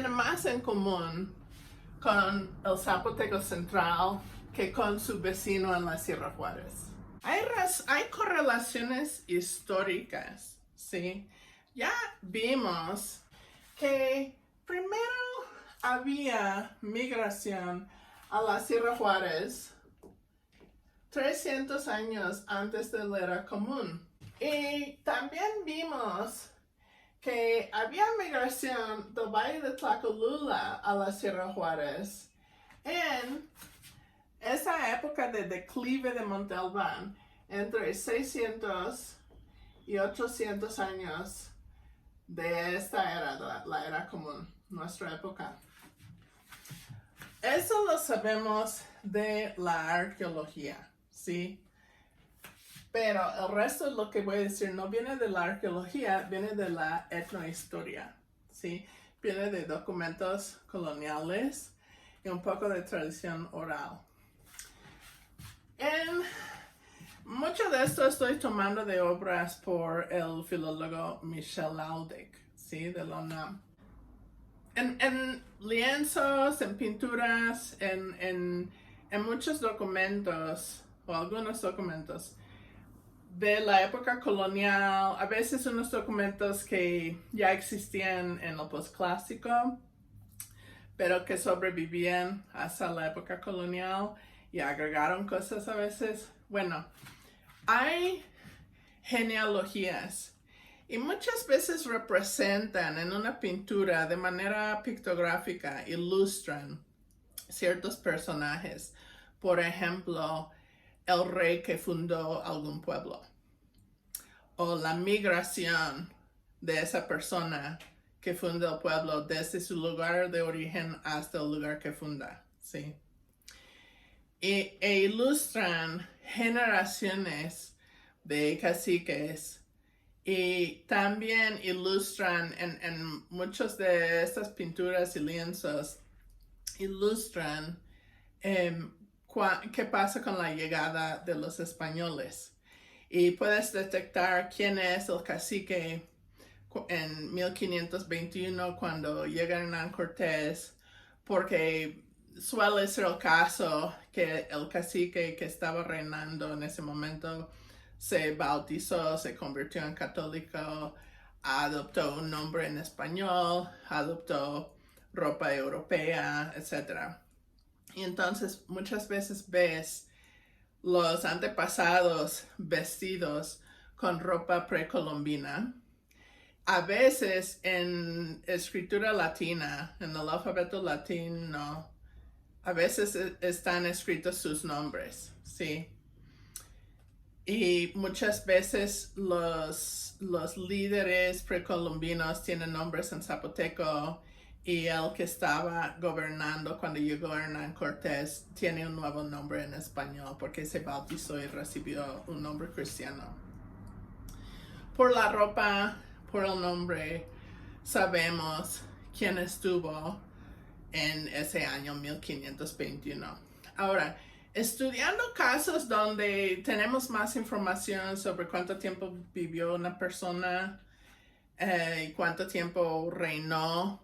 más en común con el Zapoteco Central que con su vecino en la Sierra Juárez. Hay correlaciones históricas, ¿sí? Ya vimos que primero había migración a la Sierra Juárez 300 años antes de la era común. Y también vimos que había migración del Valle de Tlacolula a la Sierra Juárez en esa época de declive de Monte Albán, entre 600 y 800 años de esta era, la era común, nuestra época. Eso lo sabemos de la arqueología, ¿sí? Pero el resto de lo que voy a decir no viene de la arqueología, viene de la etnohistoria, ¿sí? Viene de documentos coloniales y un poco de tradición oral. En mucho de esto estoy tomando de obras por el filólogo Michel Laudek, ¿sí? De la UNAM. En lienzos, en pinturas, en muchos documentos, o algunos documentos, de la época colonial, a veces unos documentos que ya existían en el posclásico, pero que sobrevivían hasta la época colonial y agregaron cosas a veces. Bueno, hay genealogías y muchas veces representan en una pintura de manera pictográfica, ilustran ciertos personajes. Por ejemplo, el rey que fundó algún pueblo, o la migración de esa persona que funda el pueblo desde su lugar de origen hasta el lugar que funda, ¿sí? E ilustran generaciones de caciques y también ilustran en muchas de estas pinturas y lienzos, ilustran qué pasa con la llegada de los españoles. Y puedes detectar quién es el cacique en 1521 cuando llega Hernán Cortés, porque suele ser el caso que el cacique que estaba reinando en ese momento se bautizó, se convirtió en católico, adoptó un nombre en español, adoptó ropa europea, etc. Y entonces muchas veces ves los antepasados vestidos con ropa precolombina. A veces en escritura latina, en el alfabeto latino, a veces están escritos sus nombres, ¿sí? Y muchas veces los líderes precolombinos tienen nombres en zapoteco y el que estaba gobernando cuando llegó Hernán Cortés tiene un nuevo nombre en español porque se bautizó y recibió un nombre cristiano. Por la ropa, por el nombre, sabemos quién estuvo en ese año 1521. Ahora, estudiando casos donde tenemos más información sobre cuánto tiempo vivió una persona y cuánto tiempo reinó,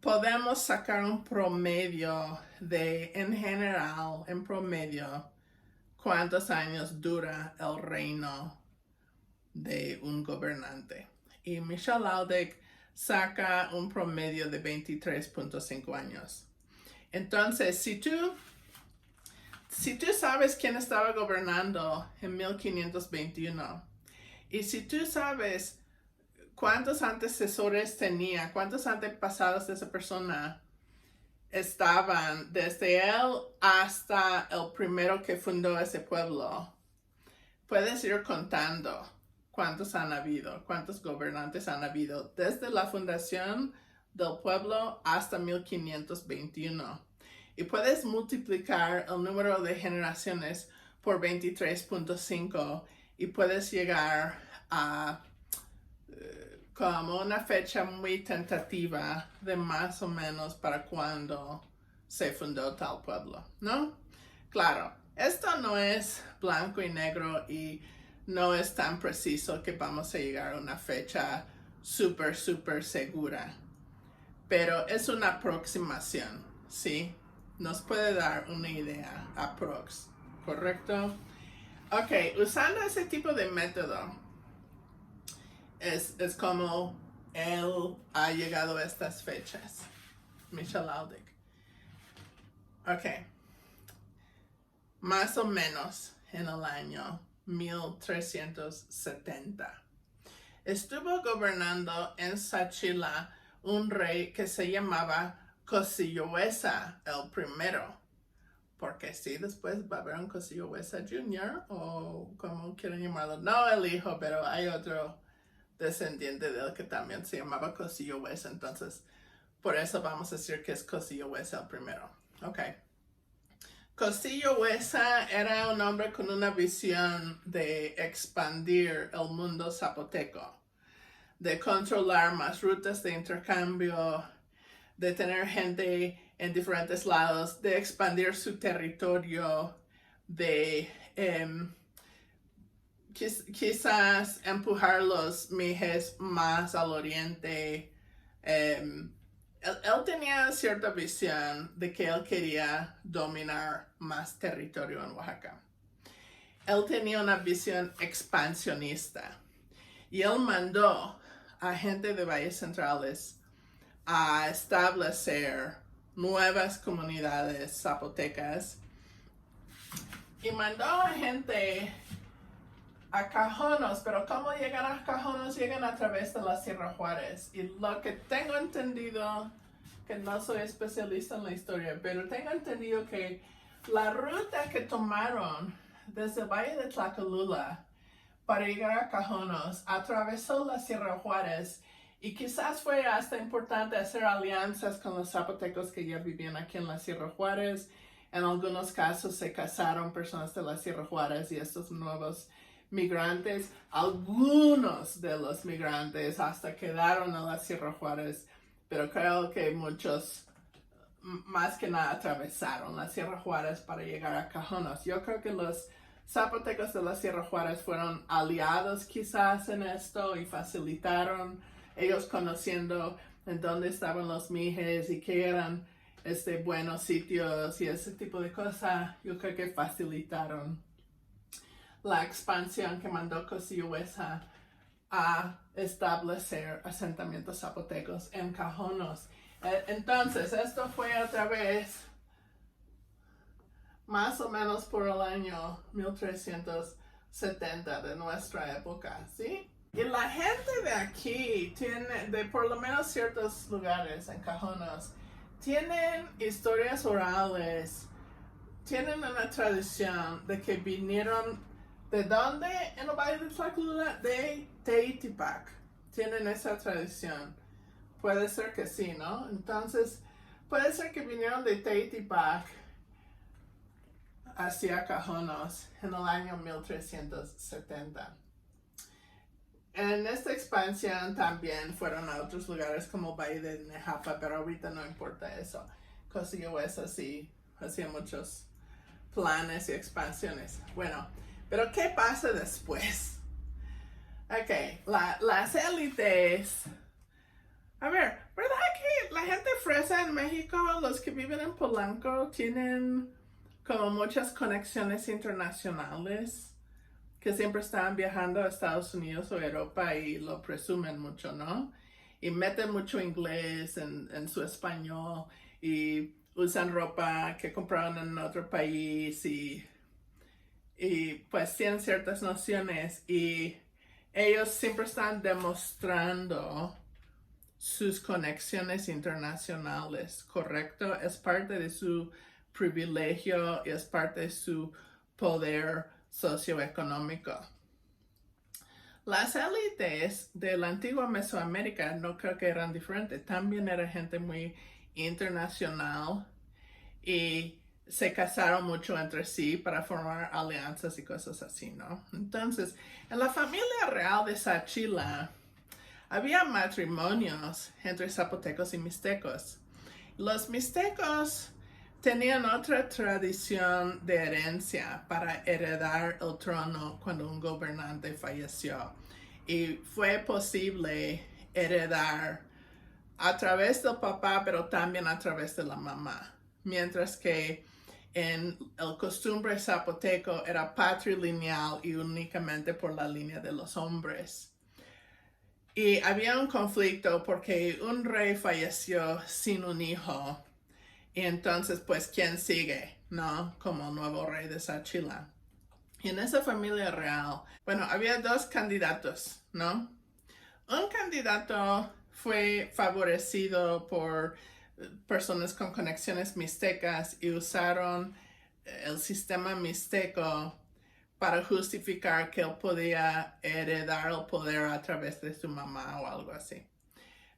podemos sacar un promedio de, en general, en promedio, cuántos años dura el reino de un gobernante. Y Michelle Audick saca un promedio de 23.5 años. Entonces, si tú sabes quién estaba gobernando en 1521 y si tú sabes cuántos antecesores tenía, cuántos antepasados de esa persona estaban desde él hasta el primero que fundó ese pueblo, puedes ir contando cuántos han habido, cuántos gobernantes han habido desde la fundación del pueblo hasta 1521. Y puedes multiplicar el número de generaciones por 23.5 y puedes llegar a como una fecha muy tentativa de más o menos para cuando se fundó tal pueblo, ¿no? Claro, esto no es blanco y negro y no es tan preciso que vamos a llegar a una fecha súper segura, pero es una aproximación, ¿sí? Nos puede dar una idea aprox, ¿correcto? Ok, usando ese tipo de método, es como él ha llegado a estas fechas. Michelle Audick. Ok. Más o menos en el año 1370. Estuvo gobernando en Sachila un rey que se llamaba Cosillohuesa el primero. Porque sí, después va a haber un Cosillohuesa Jr. o como quieran llamarlo. No el hijo, pero hay otro descendiente de él que también se llamaba Cosillohuesa. Entonces, por eso vamos a decir que es Cosillohuesa el primero. Ok. Cosillohuesa era un hombre con una visión de expandir el mundo zapoteco, de controlar más rutas de intercambio, de tener gente en diferentes lados, de expandir su territorio, de quizás empujar los mijes más al oriente. Él tenía cierta visión de que él quería dominar más territorio en Oaxaca. Él tenía una visión expansionista y él mandó a gente de Valles Centrales a establecer nuevas comunidades zapotecas y mandó a gente a Cajonos, pero ¿cómo llegan a Cajonos? Llegan a través de la Sierra Juárez. Y lo que tengo entendido, que no soy especialista en la historia, pero tengo entendido que la ruta que tomaron desde el Valle de Tlacolula para llegar a Cajonos atravesó la Sierra Juárez y quizás fue hasta importante hacer alianzas con los zapotecos que ya vivían aquí en la Sierra Juárez. En algunos casos se casaron personas de la Sierra Juárez y estos nuevos migrantes, algunos de los migrantes hasta quedaron en la Sierra Juárez, pero creo que muchos más que nada atravesaron la Sierra Juárez para llegar a Cajonos. Yo creo que los zapotecos de la Sierra Juárez fueron aliados quizás en esto y facilitaron ellos conociendo en dónde estaban los mijes y qué eran buenos sitios y ese tipo de cosas, yo creo que facilitaron la expansión que mandó Cosillo Huesa a establecer asentamientos zapotecos en Cajonos. Entonces, esto fue otra vez más o menos por el año 1370 de nuestra época, ¿sí? Y la gente de aquí tiene, de por lo menos ciertos lugares en Cajonos, tienen historias orales, tienen una tradición de que vinieron, ¿de dónde? En el Valle de Tlacolula, de Teitipac. Tienen esa tradición. Puede ser que sí, ¿no? Entonces, puede ser que vinieron de Teitipac hacia Cajonos en el año 1370. En esta expansión también fueron a otros lugares como Valle de Nejapa, pero ahorita no importa eso. Cosillo Huesa sí hacía muchos planes y expansiones. Bueno, pero ¿qué pasa después? Ok, las élites. A ver, ¿verdad que la gente fresa en México, los que viven en Polanco, tienen como muchas conexiones internacionales? Que siempre están viajando a Estados Unidos o Europa y lo presumen mucho, ¿no? Y meten mucho inglés en su español y usan ropa que compraron en otro país y pues tienen ciertas nociones y ellos siempre están demostrando sus conexiones internacionales, ¿correcto? Es parte de su privilegio y es parte de su poder socioeconómico. Las élites de la antigua Mesoamérica no creo que eran diferentes, también era gente muy internacional y se casaron mucho entre sí para formar alianzas y cosas así, ¿no? Entonces, en la familia real de Sachila había matrimonios entre zapotecos y mixtecos. Los mixtecos tenían otra tradición de herencia para heredar el trono cuando un gobernante falleció. Y fue posible heredar a través del papá, pero también a través de la mamá. Mientras que en el costumbre zapoteco era patrilineal y únicamente por la línea de los hombres. Y había un conflicto porque un rey falleció sin un hijo. Y entonces, pues, ¿quién sigue? ¿No? Como nuevo rey de Sachila. Y en esa familia real, bueno, había dos candidatos, ¿no? Un candidato fue favorecido por personas con conexiones mixtecas y usaron el sistema mixteco para justificar que él podía heredar el poder a través de su mamá o algo así.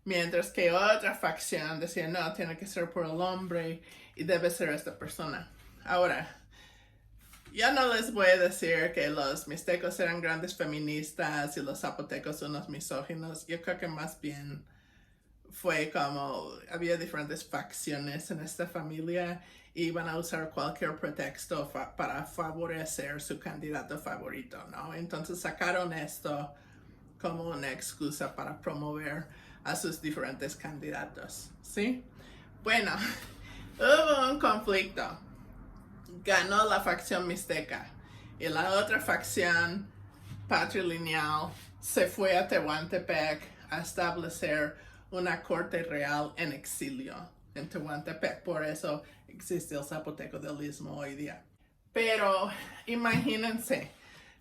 Mientras que otra facción decía, no, tiene que ser por el hombre y debe ser esta persona. Ahora, ya no les voy a decir que los mixtecos eran grandes feministas y los zapotecos unos misóginos. Yo creo que más bien fue como, había diferentes facciones en esta familia y iban a usar cualquier pretexto para favorecer su candidato favorito, ¿no? Entonces sacaron esto como una excusa para promover a sus diferentes candidatos, ¿sí? Bueno, hubo un conflicto. Ganó la facción mixteca y la otra facción patrilineal se fue a Tehuantepec a establecer una corte real en exilio en Tehuantepec. Por eso existe el zapoteco del Istmo hoy día. Pero imagínense,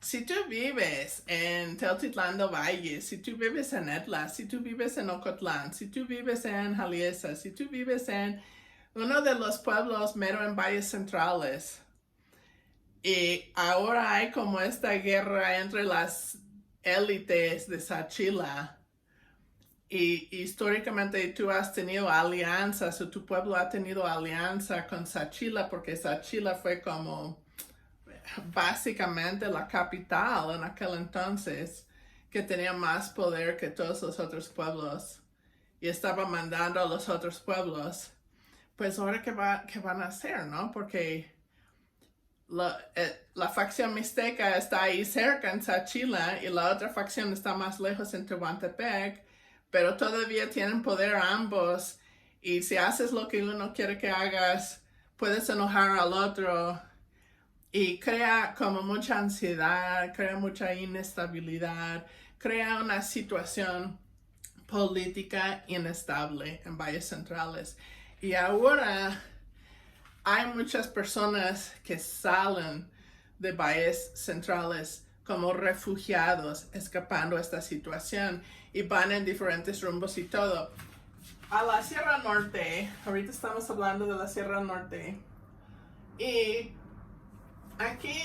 si tú vives en Teotitlán del Valle, si tú vives en Etla, si tú vives en Ocotlán, si tú vives en Jaliesa, si tú vives en uno de los pueblos mero en valles centrales, y ahora hay como esta guerra entre las élites de Sachila, y históricamente tú has tenido alianzas, o tu pueblo ha tenido alianza con Sachila, porque Sachila fue como básicamente la capital en aquel entonces, que tenía más poder que todos los otros pueblos, y estaba mandando a los otros pueblos. Pues ahora qué van a hacer, ¿no? Porque la facción mixteca está ahí cerca en Sachila y la otra facción está más lejos en Tehuantepec, pero todavía tienen poder ambos Y si haces lo que uno quiere que hagas, puedes enojar al otro y crea como mucha ansiedad, crea mucha inestabilidad, crea una situación política inestable en valles centrales. Y ahora hay muchas personas que salen de valles centrales como refugiados, escapando de esta situación y van en diferentes rumbos y todo. A la Sierra Norte, ahorita estamos hablando de la Sierra Norte, y aquí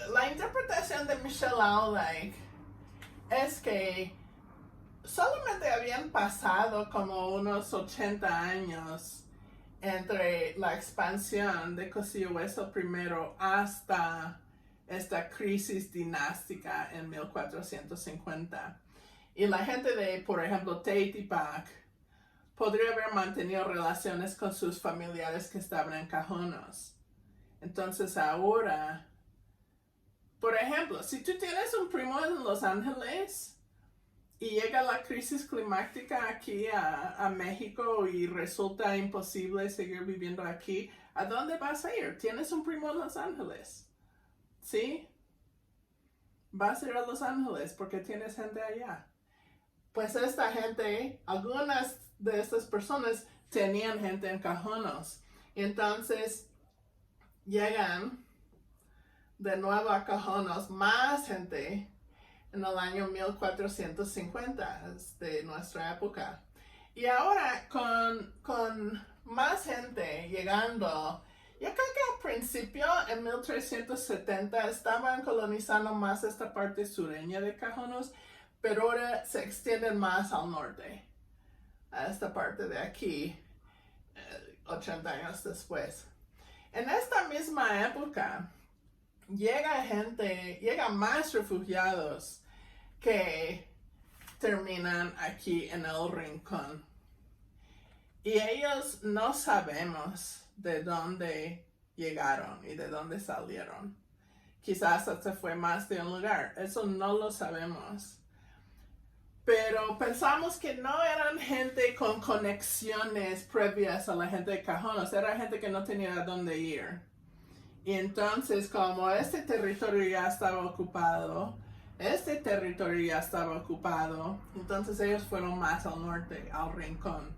la interpretación de Michelle Aldick es que solamente habían pasado como unos 80 años entre la expansión de Cosillo Hueso primero hasta esta crisis dinástica en 1450. Y la gente de, por ejemplo, Teitipac podría haber mantenido relaciones con sus familiares que estaban en Cajonos. Entonces ahora, por ejemplo, si tú tienes un primo en Los Ángeles y llega la crisis climática aquí a México y resulta imposible seguir viviendo aquí, ¿a dónde vas a ir? Tienes un primo en Los Ángeles, ¿sí? Vas a ir a Los Ángeles porque tienes gente allá. Pues esta gente, algunas de estas personas tenían gente en Cajonos. Entonces llegan de nuevo a Cajonos más gente en el año 1450 de nuestra época. Y ahora con más gente llegando, yo creo que al principio en 1370 estaban colonizando más esta parte sureña de Cajonos, pero ahora se extienden más al norte, a esta parte de aquí, 80 años después. En esta misma época llegan más refugiados que terminan aquí en el rincón. Y ellos no sabemos de dónde llegaron y de dónde salieron. Quizás hasta fue más de un lugar, eso no lo sabemos. Pero pensamos que no eran gente con conexiones previas a la gente de Cajonos, era gente que no tenía a dónde ir. Y entonces, como este territorio ya estaba ocupado, entonces ellos fueron más al norte, al rincón.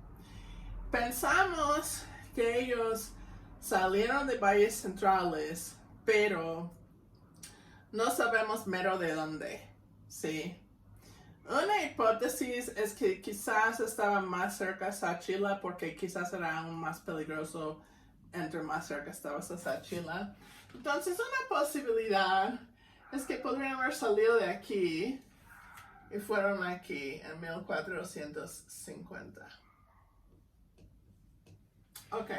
Pensamos que ellos salieron de valles centrales, pero no sabemos mero de dónde, ¿sí? Una hipótesis es que quizás estaban más cerca a Sachila porque quizás era aún más peligroso entre más cerca estabas a Sachila. Entonces una posibilidad es que podrían haber salido de aquí y fueron aquí en 1450. Ok,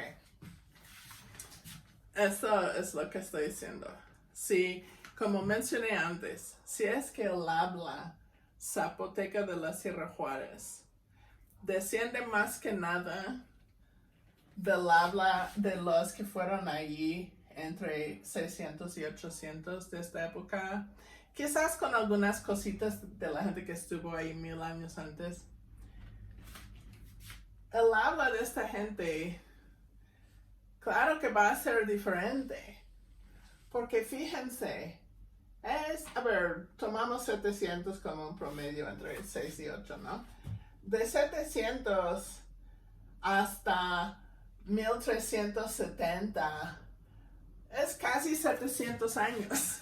eso es lo que estoy diciendo. Sí, como mencioné antes, si es que el habla zapoteca de la Sierra Juárez desciende más que nada del habla de los que fueron allí entre 600 y 800 de esta época, quizás con algunas cositas de la gente que estuvo ahí 1000 años antes. El habla de esta gente, claro que va a ser diferente, porque fíjense, a ver, tomamos 700 como un promedio entre 6 y 8, ¿no? De 700 hasta 1370 es casi 700 años.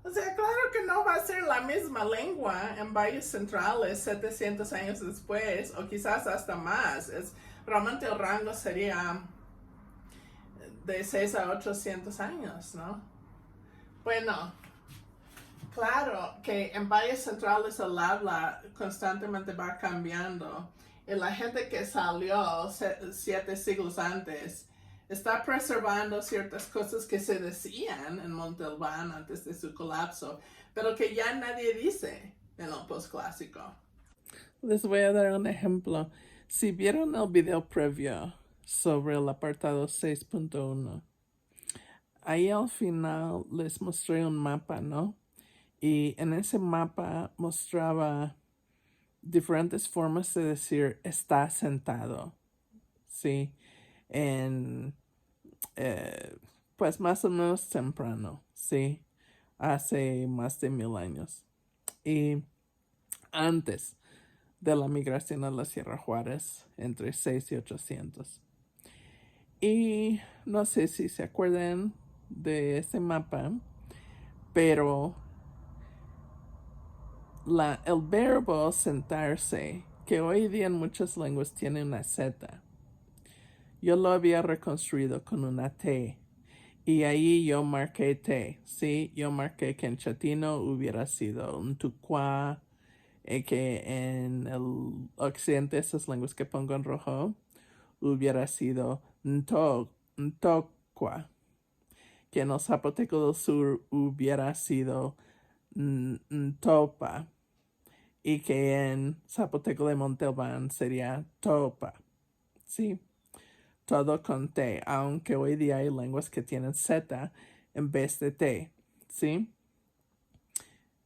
O sea, claro que no va a ser la misma lengua en valles centrales 700 años después, o quizás hasta más. Realmente el rango sería de 6 a 800 años, ¿no? Bueno, claro que en valles centrales el habla constantemente va cambiando. Y la gente que salió 7 siglos antes está preservando ciertas cosas que se decían en Montalbán antes de su colapso, pero que ya nadie dice en el postclásico. Les voy a dar un ejemplo. Si vieron el video previo sobre el apartado 6.1, ahí al final les mostré un mapa, ¿no? Y en ese mapa mostraba diferentes formas de decir está sentado, ¿sí? En, pues más o menos temprano, ¿sí? Hace más de 1000 años. Y antes de la migración a la Sierra Juárez, entre 6 y 800. Y no sé si se acuerdan de ese mapa, pero el verbo sentarse, que hoy día en muchas lenguas tiene una Z, yo lo había reconstruido con una T. Y ahí yo marqué T, ¿sí? Yo marqué que en chatino hubiera sido un tucuá, que en el occidente, esas lenguas que pongo en rojo, hubiera sido ntocua, que en el zapoteco del sur hubiera sido ntopa, y que en zapoteco de Montalbán sería topa, ¿sí? Todo con T, aunque hoy día hay lenguas que tienen Z en vez de T, ¿sí?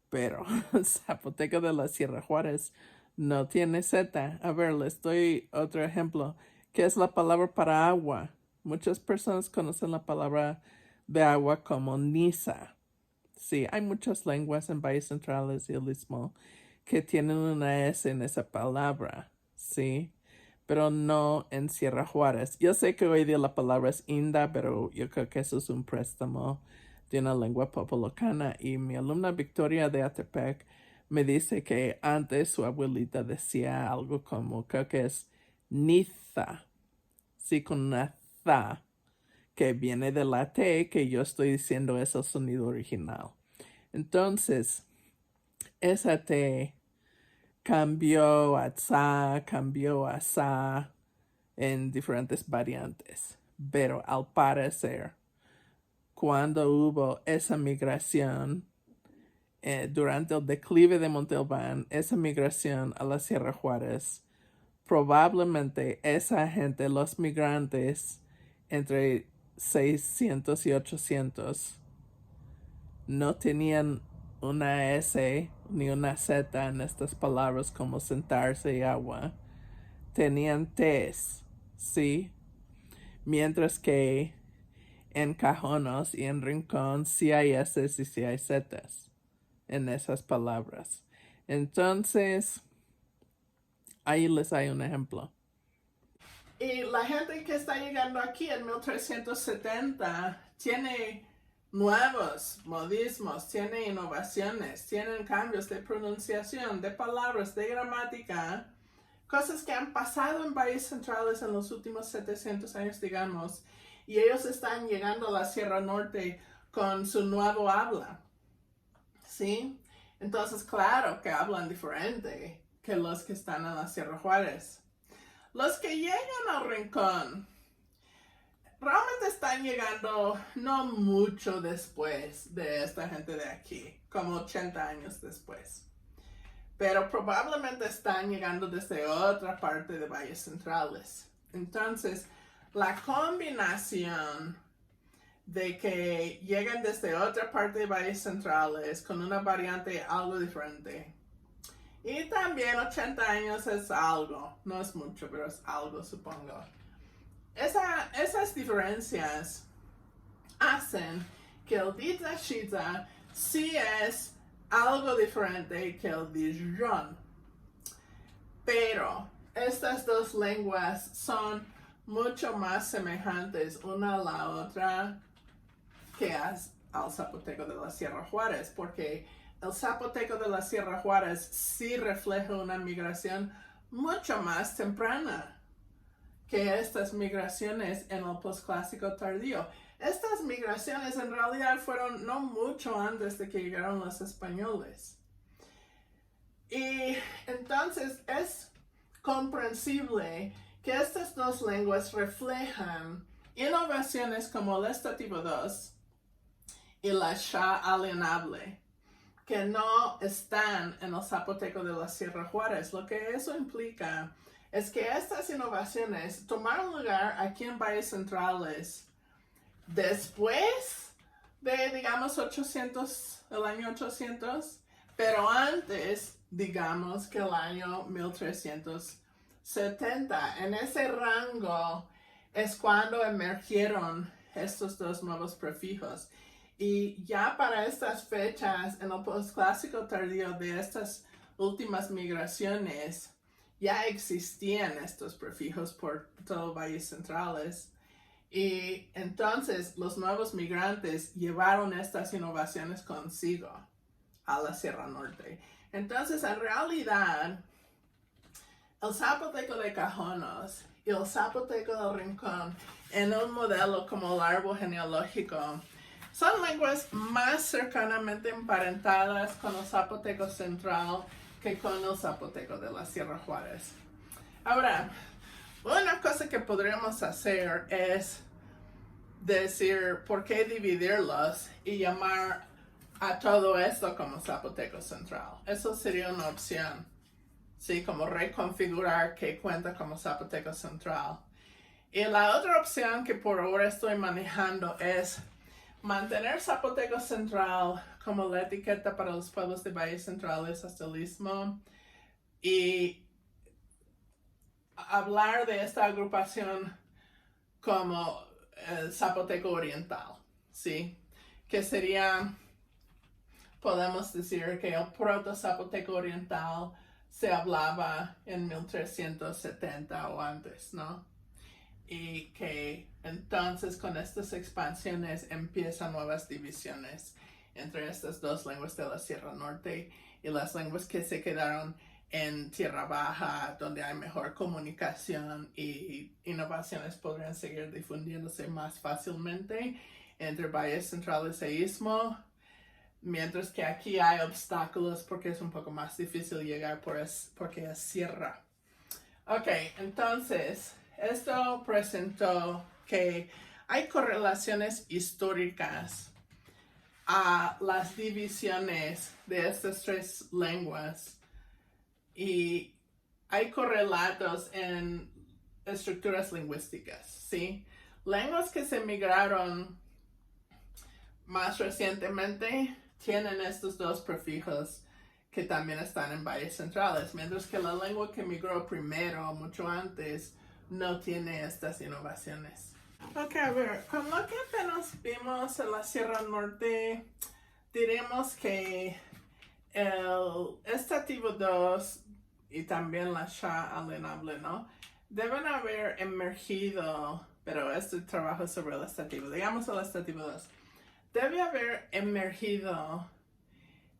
Pero zapoteco de la Sierra Juárez no tiene Z. A ver, les doy otro ejemplo. ¿Qué es la palabra para agua? Muchas personas conocen la palabra de agua como Nisa. Sí, hay muchas lenguas en valles centrales y el istmo que tienen una S en esa palabra, ¿sí? Pero no en Sierra Juárez. Yo sé que hoy día la palabra es inda, pero yo creo que eso es un préstamo de una lengua popolocana. Y mi alumna Victoria de Atepec me dice que antes su abuelita decía algo como, creo que es niza, sí, con una za, que viene de la T, que yo estoy diciendo es el sonido original. Entonces, esa T cambió a tza, cambió a sa en diferentes variantes. Pero al parecer, cuando hubo esa migración, durante el declive de Montalbán, esa migración a la Sierra Juárez, probablemente esa gente, los migrantes entre 600 y 800, no tenían una S ni una Z en estas palabras como sentarse y agua. Tenían T's, ¿sí? Mientras que en Cajonos y en Rincón sí hay S y sí hay Z's en esas palabras. Entonces, ahí les hay un ejemplo. Y la gente que está llegando aquí en 1370 tiene nuevos modismos, tiene innovaciones, tienen cambios de pronunciación, de palabras, de gramática, cosas que han pasado en valles centrales en los últimos 700 años, digamos, y ellos están llegando a la Sierra Norte con su nuevo habla, ¿sí? Entonces, claro que hablan diferente que los que están en la Sierra Juárez. Los que llegan al Rincón realmente están llegando no mucho después de esta gente de aquí, como 80 años después. Pero probablemente están llegando desde otra parte de valles centrales. Entonces, la combinación de que llegan desde otra parte de valles centrales con una variante algo diferente. Y también 80 años es algo, no es mucho, pero es algo, supongo. Esas diferencias hacen que el Diza-Shiza sí es algo diferente que el Dijon. Pero estas dos lenguas son mucho más semejantes una a la otra que al zapoteco de la Sierra Juárez, porque el zapoteco de la Sierra Juárez sí refleja una migración mucho más temprana que estas migraciones en el posclásico tardío. Estas migraciones en realidad fueron no mucho antes de que llegaron los españoles. Y entonces es comprensible que estas dos lenguas reflejan innovaciones como el estativo 2 y la sha alienable, que no están en el zapoteco de la Sierra Juárez. Lo que eso implica es que estas innovaciones tomaron lugar aquí en valles centrales después de, digamos, el año 800, Pero antes, digamos que el año 1370, en ese rango es cuando emergieron estos dos nuevos prefijos. Y ya para estas fechas, en el posclásico tardío de estas últimas migraciones, ya existían estos prefijos por todo valles centrales. Y entonces los nuevos migrantes llevaron estas innovaciones consigo a la Sierra Norte. Entonces, en realidad, el zapoteco de Cajonos y el zapoteco del Rincón, en un modelo como el árbol genealógico, son lenguas más cercanamente emparentadas con el zapoteco central que con el zapoteco de la Sierra Juárez. Ahora, una cosa que podríamos hacer es decir por qué dividirlos y llamar a todo esto como zapoteco central. Eso sería una opción, ¿sí? Como reconfigurar que cuenta como zapoteco central. Y la otra opción que por ahora estoy manejando es mantener zapoteco central como la etiqueta para los pueblos de valles centrales hasta el istmo y hablar de esta agrupación como el zapoteco oriental, ¿sí? Que sería, podemos decir que el proto-zapoteco oriental se hablaba en 1370 o antes, ¿no? Y que entonces con estas expansiones empiezan nuevas divisiones entre estas dos lenguas de la Sierra Norte y las lenguas que se quedaron en Tierra Baja, donde hay mejor comunicación y innovaciones podrían seguir difundiéndose más fácilmente entre valles centrales e istmo, mientras que aquí hay obstáculos porque es un poco más difícil llegar porque es sierra. Ok, entonces, esto presentó que hay correlaciones históricas a las divisiones de estas tres lenguas y hay correlatos en estructuras lingüísticas, ¿sí? Lenguas que se migraron más recientemente tienen estos dos prefijos que también están en valles centrales, mientras que la lengua que migró primero, mucho antes, no tiene estas innovaciones. Ok, a ver, con lo que apenas vimos en la Sierra Norte, diremos que el estativo 2 y también la Sha alienable, ¿no? Deben haber emergido, pero este trabajo es sobre el estativo, digamos el estativo 2, debe haber emergido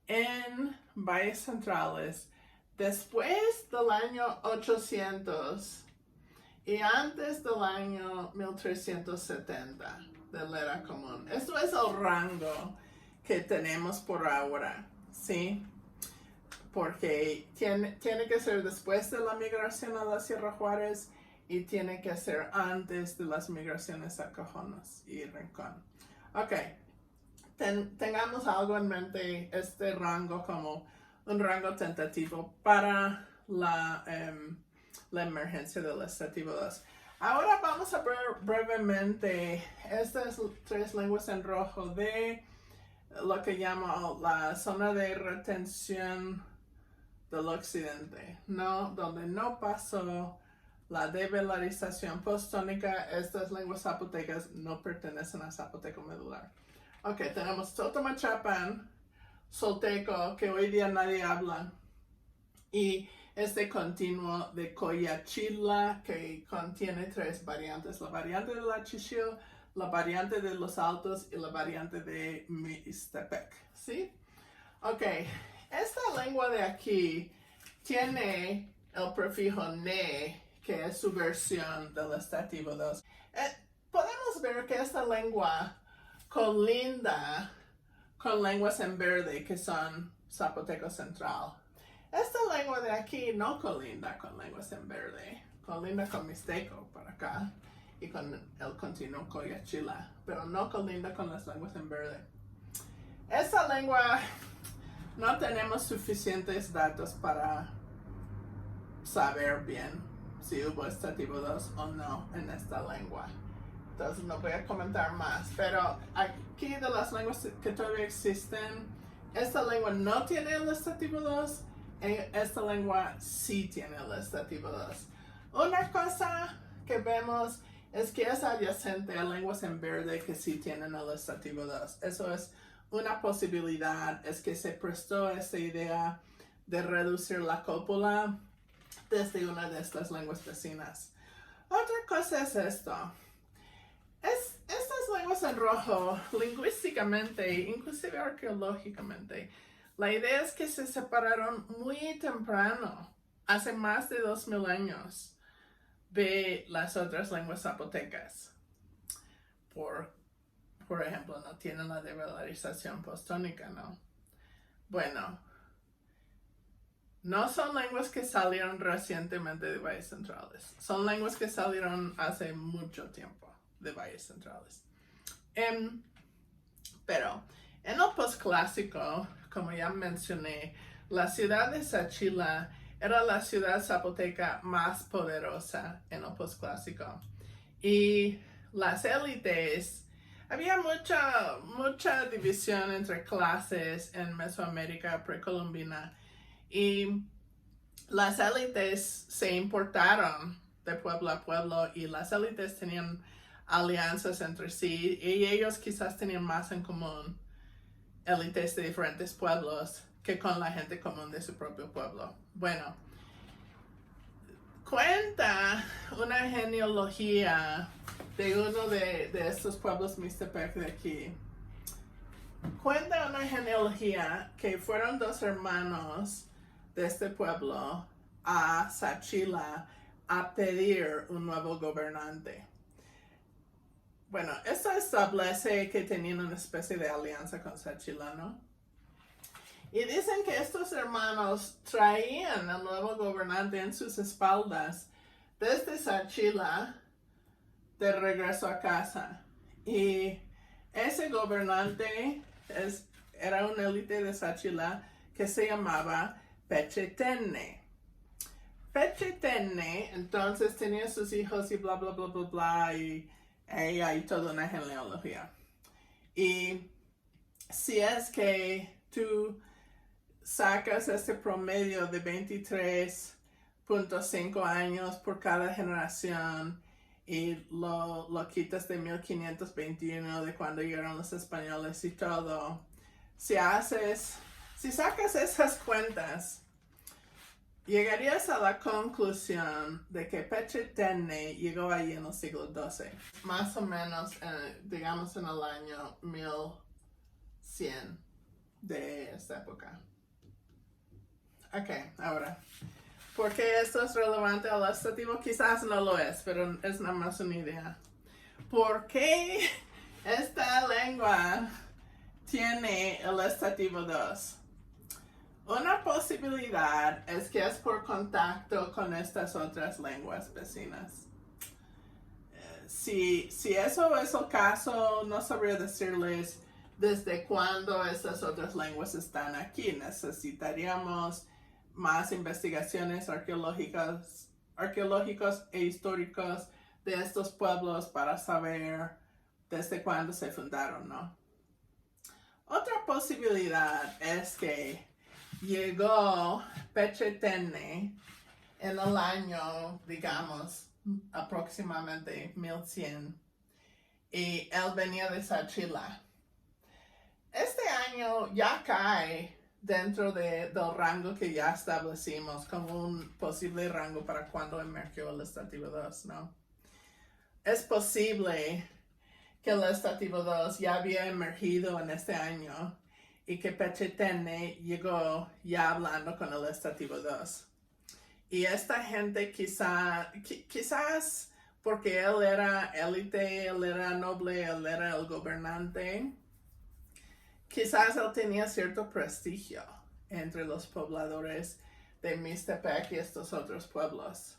en valles centrales después del año 800 y antes del año 1370 de la era común. Esto es el rango que tenemos por ahora, ¿sí? Porque tiene que ser después de la migración a la Sierra Juárez y tiene que ser antes de las migraciones a Cajonos y Rincón. Ok, tengamos algo en mente este rango como un rango tentativo para la emergencia del estativo 2. Ahora vamos a ver brevemente estas tres lenguas en rojo de lo que llamo la zona de retención del occidente, ¿no? Donde no pasó la develarización postónica. Estas lenguas zapotecas no pertenecen a zapoteco medular. Ok, tenemos Totomachapan, Solteco, que hoy día nadie habla, y este continuo de Coyachila, que contiene tres variantes: la variante de la Chichil, la variante de los Altos y la variante de Mixtepec, ¿sí? Ok, esta lengua de aquí tiene el prefijo ne, que es su versión del estativo 2. Podemos ver que esta lengua colinda con lenguas en verde que son zapoteco central. Esta lengua de aquí no colinda con lenguas en verde, colinda con mixteco para acá y con el continuo Coyachila, pero no colinda con las lenguas en verde. Esta lengua no tenemos suficientes datos para saber bien si hubo estativo 2 o no en esta lengua. Entonces no voy a comentar más, pero aquí de las lenguas que todavía existen, esta lengua no tiene el estativo 2, esta lengua sí tiene el estativo 2. Una cosa que vemos es que es adyacente a lenguas en verde que sí tienen el estativo 2. Eso es una posibilidad, es que se prestó esta idea de reducir la cópula desde una de estas lenguas vecinas. Otra cosa es esto. Estas lenguas en rojo, lingüísticamente, inclusive arqueológicamente, la idea es que se separaron muy temprano, hace más de 2000 años, de las otras lenguas zapotecas. Por ejemplo, no tienen la devalorización postónica, ¿no? Bueno, no son lenguas que salieron recientemente de valles centrales. Son lenguas que salieron hace mucho tiempo de valles centrales. Pero en el posclásico, como ya mencioné, la ciudad de Sachila era la ciudad zapoteca más poderosa en el posclásico. Y las élites, había mucha división entre clases en Mesoamérica precolombina. Y las élites se importaron de pueblo a pueblo y las élites tenían alianzas entre sí y ellos quizás tenían más en común, élites de diferentes pueblos, que con la gente común de su propio pueblo. Bueno, cuenta una genealogía de uno de estos pueblos Mixtepec de aquí. Cuenta una genealogía que fueron dos hermanos de este pueblo a Sachila a pedir un nuevo gobernante. Bueno, esto establece que tenían una especie de alianza con Sachila, ¿no? Y dicen que estos hermanos traían al nuevo gobernante en sus espaldas desde Sachila de regreso a casa. Y ese gobernante era una élite de Sachila que se llamaba Pechetenne. Pechetenne, entonces tenía sus hijos y bla, bla, bla, bla, bla, y hay toda una genealogía. Y si es que tú sacas este promedio de 23.5 años por cada generación y lo quitas de 1521, de cuando llegaron los españoles y todo, si sacas esas cuentas, llegarías a la conclusión de que Pechetenne llegó ahí en el siglo XII, más o menos, digamos, en el año 1100 de esta época. Ok, ahora, ¿por qué esto es relevante al estativo? Quizás no lo es, pero es nada más una idea. ¿Por qué esta lengua tiene el estativo 2? Una posibilidad es que es por contacto con estas otras lenguas vecinas. Si eso es el caso, no sabría decirles desde cuándo estas otras lenguas están aquí. Necesitaríamos más investigaciones arqueológicas e históricos de estos pueblos para saber desde cuándo se fundaron, ¿no? Otra posibilidad es que llegó Pechetenne en el año, digamos, aproximadamente 1100, y él venía de Sachila. Este año ya cae dentro del rango que ya establecimos como un posible rango para cuando emergió el estativo 2, ¿no? Es posible que el estativo 2 ya había emergido en este año y que Pechetenne llegó ya hablando con el estativo 2. Y esta gente quizás porque él era élite, él era noble, él era el gobernante, quizás él tenía cierto prestigio entre los pobladores de Mixtepec y estos otros pueblos.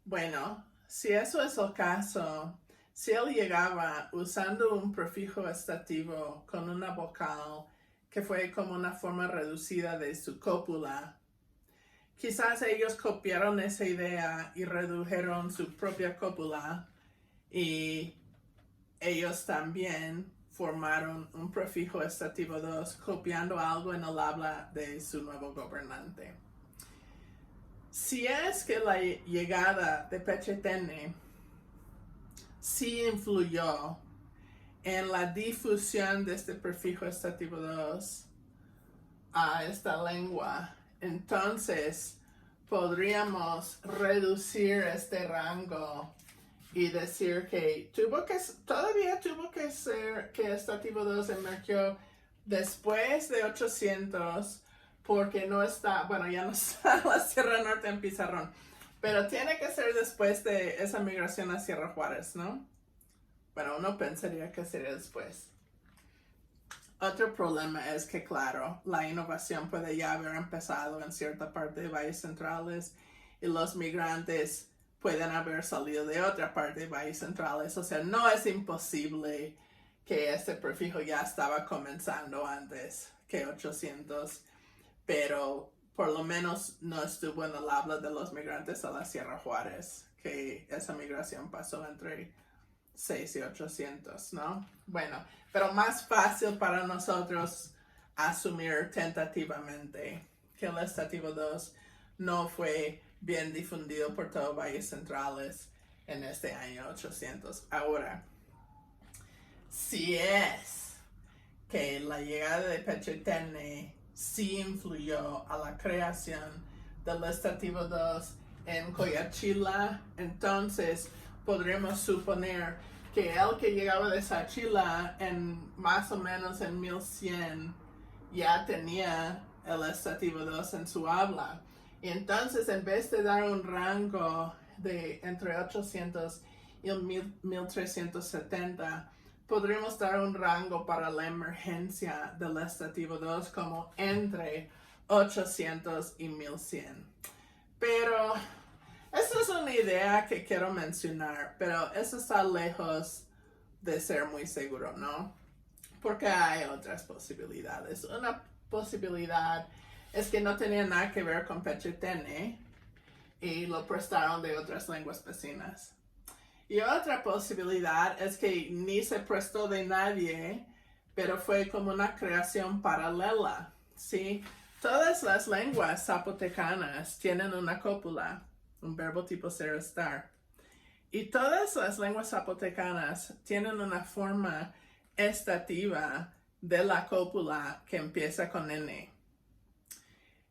Bueno, si eso es el caso, si él llegaba usando un prefijo estativo con una vocal que fue como una forma reducida de su cópula, quizás ellos copiaron esa idea y redujeron su propia cópula y ellos también formaron un prefijo estativo 2 copiando algo en el habla de su nuevo gobernante. Si es que la llegada de Pechetene sí influyó en la difusión de este prefijo estativo 2 a esta lengua, entonces podríamos reducir este rango y decir que todavía tuvo que ser que estativo 2 emergió después de 800 porque no está, bueno, ya no está la Sierra Norte en Pizarrón, pero tiene que ser después de esa migración a Sierra Juárez, ¿no? Bueno, uno pensaría que sería después. Otro problema es que, claro, la innovación puede ya haber empezado en cierta parte de valles centrales y los migrantes pueden haber salido de otra parte de valles centrales. O sea, no es imposible que este prefijo ya estaba comenzando antes que 800, pero por lo menos no estuvo en el habla de los migrantes a la Sierra Juárez, que esa migración pasó entre 6 y 800, ¿no? Bueno, pero más fácil para nosotros asumir tentativamente que el estativo 2 no fue bien difundido por todo valles centrales en este año 800. Ahora, si es que la llegada de Pechetene sí influyó a la creación del estativo 2 en Coyachila, entonces podremos suponer que el que llegaba de Sachila en más o menos en 1100 ya tenía el estativo 2 en su habla. Y entonces, en vez de dar un rango de entre 800 y 1370, podríamos dar un rango para la emergencia del estativo 2 como entre 800 y 1100. Pero esa es una idea que quiero mencionar, pero eso está lejos de ser muy seguro, ¿no? Porque hay otras posibilidades. Una posibilidad es que no tenía nada que ver con Pechetene y lo prestaron de otras lenguas vecinas. Y otra posibilidad es que ni se prestó de nadie, pero fue como una creación paralela, ¿sí? Todas las lenguas zapotecanas tienen una cópula, un verbo tipo ser estar. Y todas las lenguas zapotecanas tienen una forma estativa de la cópula que empieza con N.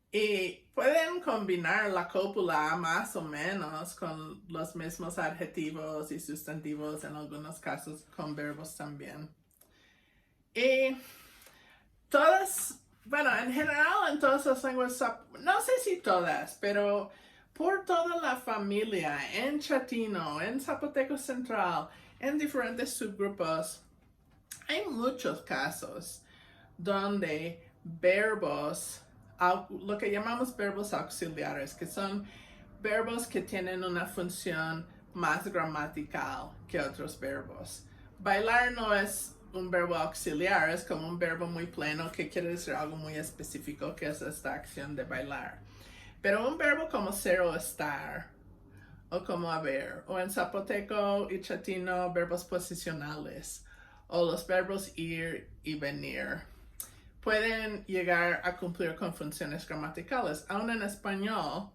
Y pueden combinar la cópula más o menos con los mismos adjetivos y sustantivos, en algunos casos con verbos también. Y todas, bueno, en general en todas las lenguas, no sé si todas, pero por toda la familia, en Chatino, en Zapoteco Central, en diferentes subgrupos, hay muchos casos donde verbos, lo que llamamos verbos auxiliares, que son verbos que tienen una función más gramatical que otros verbos. Bailar no es un verbo auxiliar, es como un verbo muy pleno que quiere decir algo muy específico, que es esta acción de bailar. Pero un verbo como ser o estar, o como haber, o en zapoteco y chatino, verbos posicionales, o los verbos ir y venir, pueden llegar a cumplir con funciones gramaticales. Aún en español,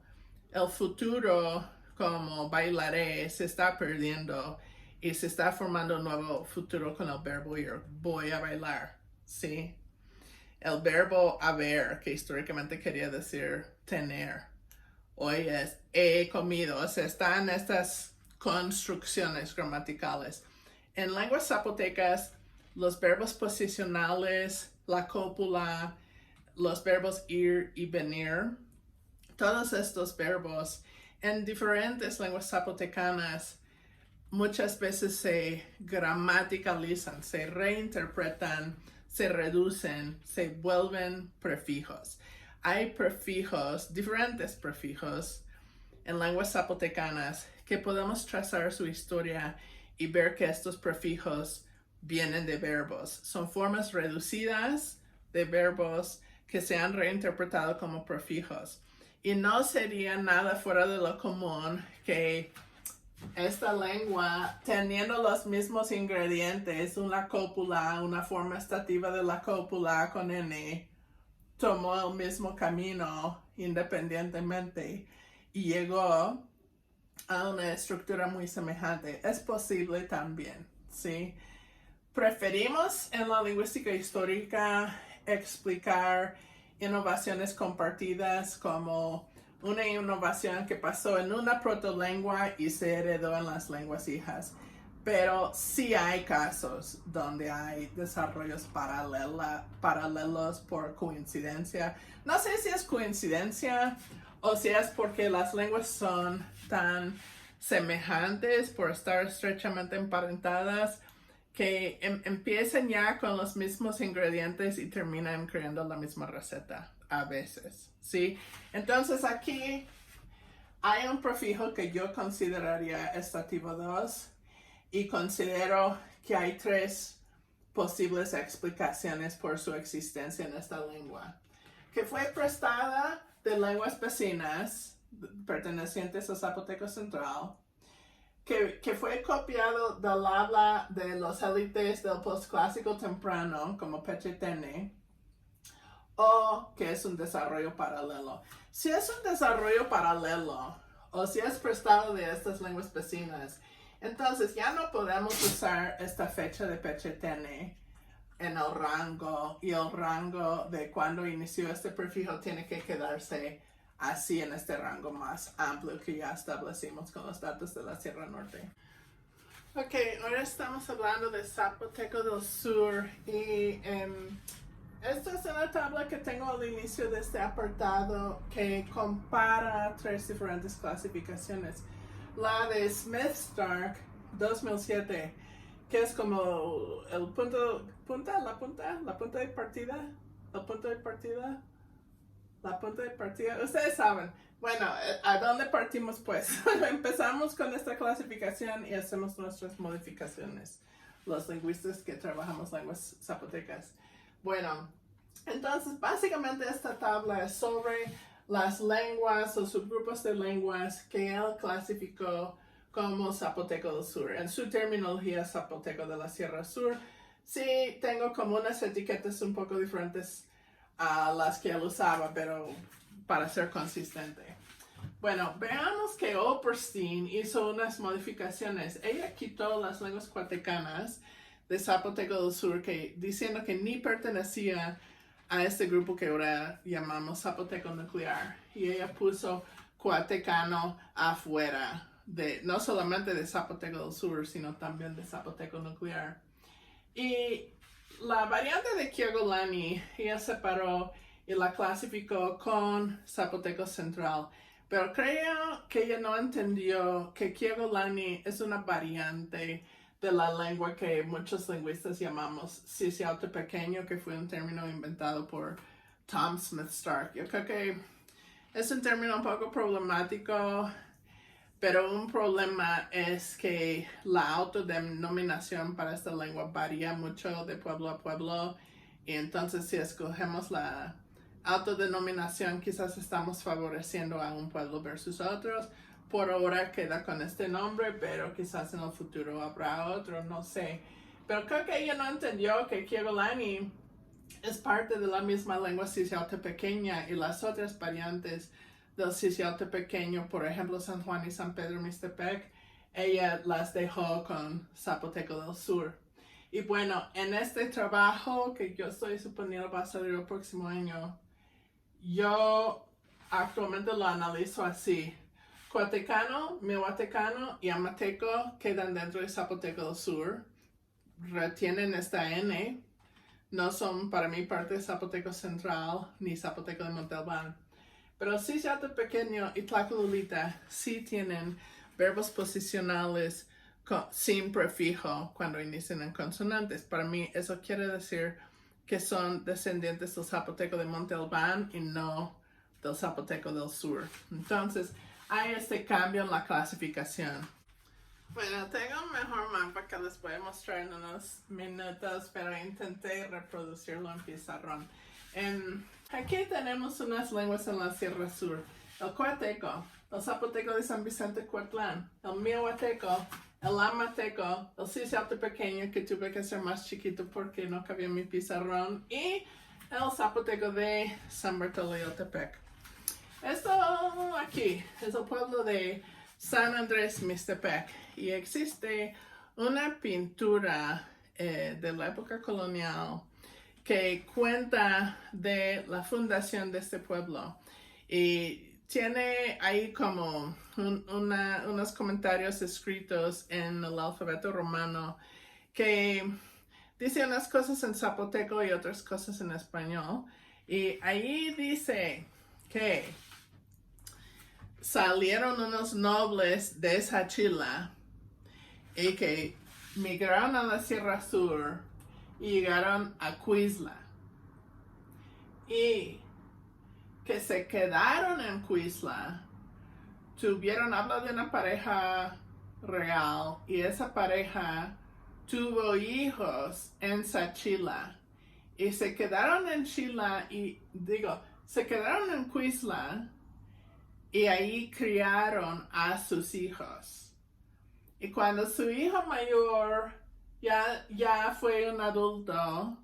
el futuro como bailaré se está perdiendo y se está formando un nuevo futuro con el verbo ir. Voy a bailar, ¿sí? El verbo haber, que históricamente quería decir tener, hoy es he comido. O sea, están estas construcciones gramaticales. En lenguas zapotecas, los verbos posicionales, la cópula, los verbos ir y venir, todos estos verbos en diferentes lenguas zapotecanas muchas veces se gramaticalizan, se reinterpretan, se reducen, se vuelven prefijos. Hay prefijos, diferentes prefijos en lenguas zapotecanas que podemos trazar su historia y ver que estos prefijos vienen de verbos. Son formas reducidas de verbos que se han reinterpretado como prefijos. Y no sería nada fuera de lo común que esta lengua, teniendo los mismos ingredientes, una cópula, una forma estativa de la cópula con N, tomó el mismo camino independientemente y llegó a una estructura muy semejante. Es posible también, ¿sí? Preferimos en la lingüística histórica explicar innovaciones compartidas como una innovación que pasó en una protolengua y se heredó en las lenguas hijas. Pero sí hay casos donde hay desarrollos paralelos por coincidencia. No sé si es coincidencia o si es porque las lenguas son tan semejantes por estar estrechamente emparentadas que empiezan ya con los mismos ingredientes y terminan creando la misma receta a veces, ¿sí? Entonces aquí hay un prefijo que yo consideraría estativo 2 y considero que hay 3 posibles explicaciones por su existencia en esta lengua, que fue prestada de lenguas vecinas pertenecientes al zapoteco central, que fue copiado del habla de los élites del postclásico temprano, como Pechetene, o que es un desarrollo paralelo. Si es un desarrollo paralelo, o si es prestado de estas lenguas vecinas, entonces ya no podemos usar esta fecha de Pechetene en el rango, y el rango de cuando inició este prefijo tiene que quedarse así en este rango más amplio que ya establecimos con los datos de la Sierra Norte. Ok, ahora estamos hablando de Zapoteco del Sur y esta es una tabla que tengo al inicio de este apartado que compara 3 diferentes clasificaciones. La de Smith-Stark 2007, que es como el la punta de partida, la punta de partida, ustedes saben. Bueno, ¿a dónde partimos pues? Empezamos con esta clasificación y hacemos nuestras modificaciones, los lingüistas que trabajamos lenguas zapotecas. Bueno, entonces básicamente esta tabla es sobre las lenguas o subgrupos de lenguas que él clasificó como Zapoteco del Sur. En su terminología, Zapoteco de la Sierra Sur. Sí, tengo como unas etiquetas un poco diferentes a las que él usaba, pero para ser consistente. Bueno, veamos que Oberstein hizo unas modificaciones. Ella quitó las lenguas cuatecanas de Zapoteco del Sur, diciendo que ni pertenecía a este grupo que ahora llamamos Zapoteco nuclear. Y ella puso cuatecano afuera, no solamente de Zapoteco del Sur, sino también de Zapoteco nuclear. Y la variante de Kiagolani ella separó y la clasificó con Zapoteco central. Pero creo que ella no entendió que Kiagolani es una variante de la lengua que muchos lingüistas llamamos Sisiauto pequeño, que fue un término inventado por Tom Smith-Stark. Yo creo que es un término un poco problemático, pero un problema es que la autodenominación para esta lengua varía mucho de pueblo a pueblo, y entonces si escogemos la autodenominación quizás estamos favoreciendo a un pueblo versus otros. Por ahora queda con este nombre, pero quizás en el futuro habrá otro, no sé. Pero creo que ella no entendió que Kiagolani es parte de la misma lengua Sisiauto pequeña y las otras variantes del Sisiauto pequeño, por ejemplo San Juan y San Pedro Mixtepec, ella las dejó con Zapoteco del Sur. Y bueno, en este trabajo que yo estoy suponiendo va a salir el próximo año, yo actualmente lo analizo así. Cuatecano, Mihuatecano y Amateco quedan dentro de Zapoteco del Sur, retienen esta N, no son para mí parte de Zapoteco Central ni Zapoteco de Monte Albán. Pero Sisiauto pequeño y Tlacolulita sí tienen verbos posicionales sin prefijo cuando inician en consonantes. Para mí eso quiere decir que son descendientes del Zapoteco de Monte Albán y no del Zapoteco del Sur. Entonces, hay este cambio en la clasificación. Bueno, tengo un mejor mapa que les voy a mostrar en unos minutos, pero intenté reproducirlo en pizarrón. Aquí tenemos unas lenguas en la Sierra Sur. El cuateco. el zapoteco de San Vicente Cuatlán, el miahuateco, el amateco, el cisiote pequeño que tuve que hacer más chiquito porque no cabía mi pizarrón y el zapoteco de San Bartolomé Tepec. Esto aquí es el pueblo de San Andrés Mixtepec y existe una pintura de la época colonial que cuenta de la fundación de este pueblo y tiene ahí como unos comentarios escritos en el alfabeto romano que dice unas cosas en zapoteco y otras cosas en español y ahí dice que salieron unos nobles de Sachila y que migraron a la Sierra Sur y llegaron a Cuizla y que se quedaron en Cuizla, habla de una pareja real y esa pareja tuvo hijos en Sachila y se quedaron en Chila se quedaron en Cuizla y ahí criaron a sus hijos. Y cuando su hijo mayor ya fue un adulto,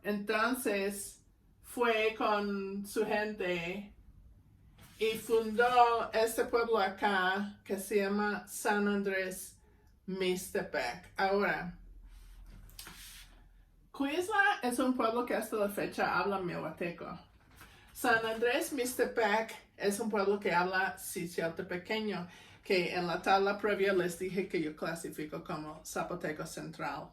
entonces fue con su gente y fundó este pueblo acá que se llama San Andrés Mixtepec. Ahora, Cuizla es un pueblo que hasta la fecha habla miahuateco. San Andrés Mixtepec es un pueblo que habla cisiote pequeño, que en la tabla previa les dije que yo clasifico como zapoteco central.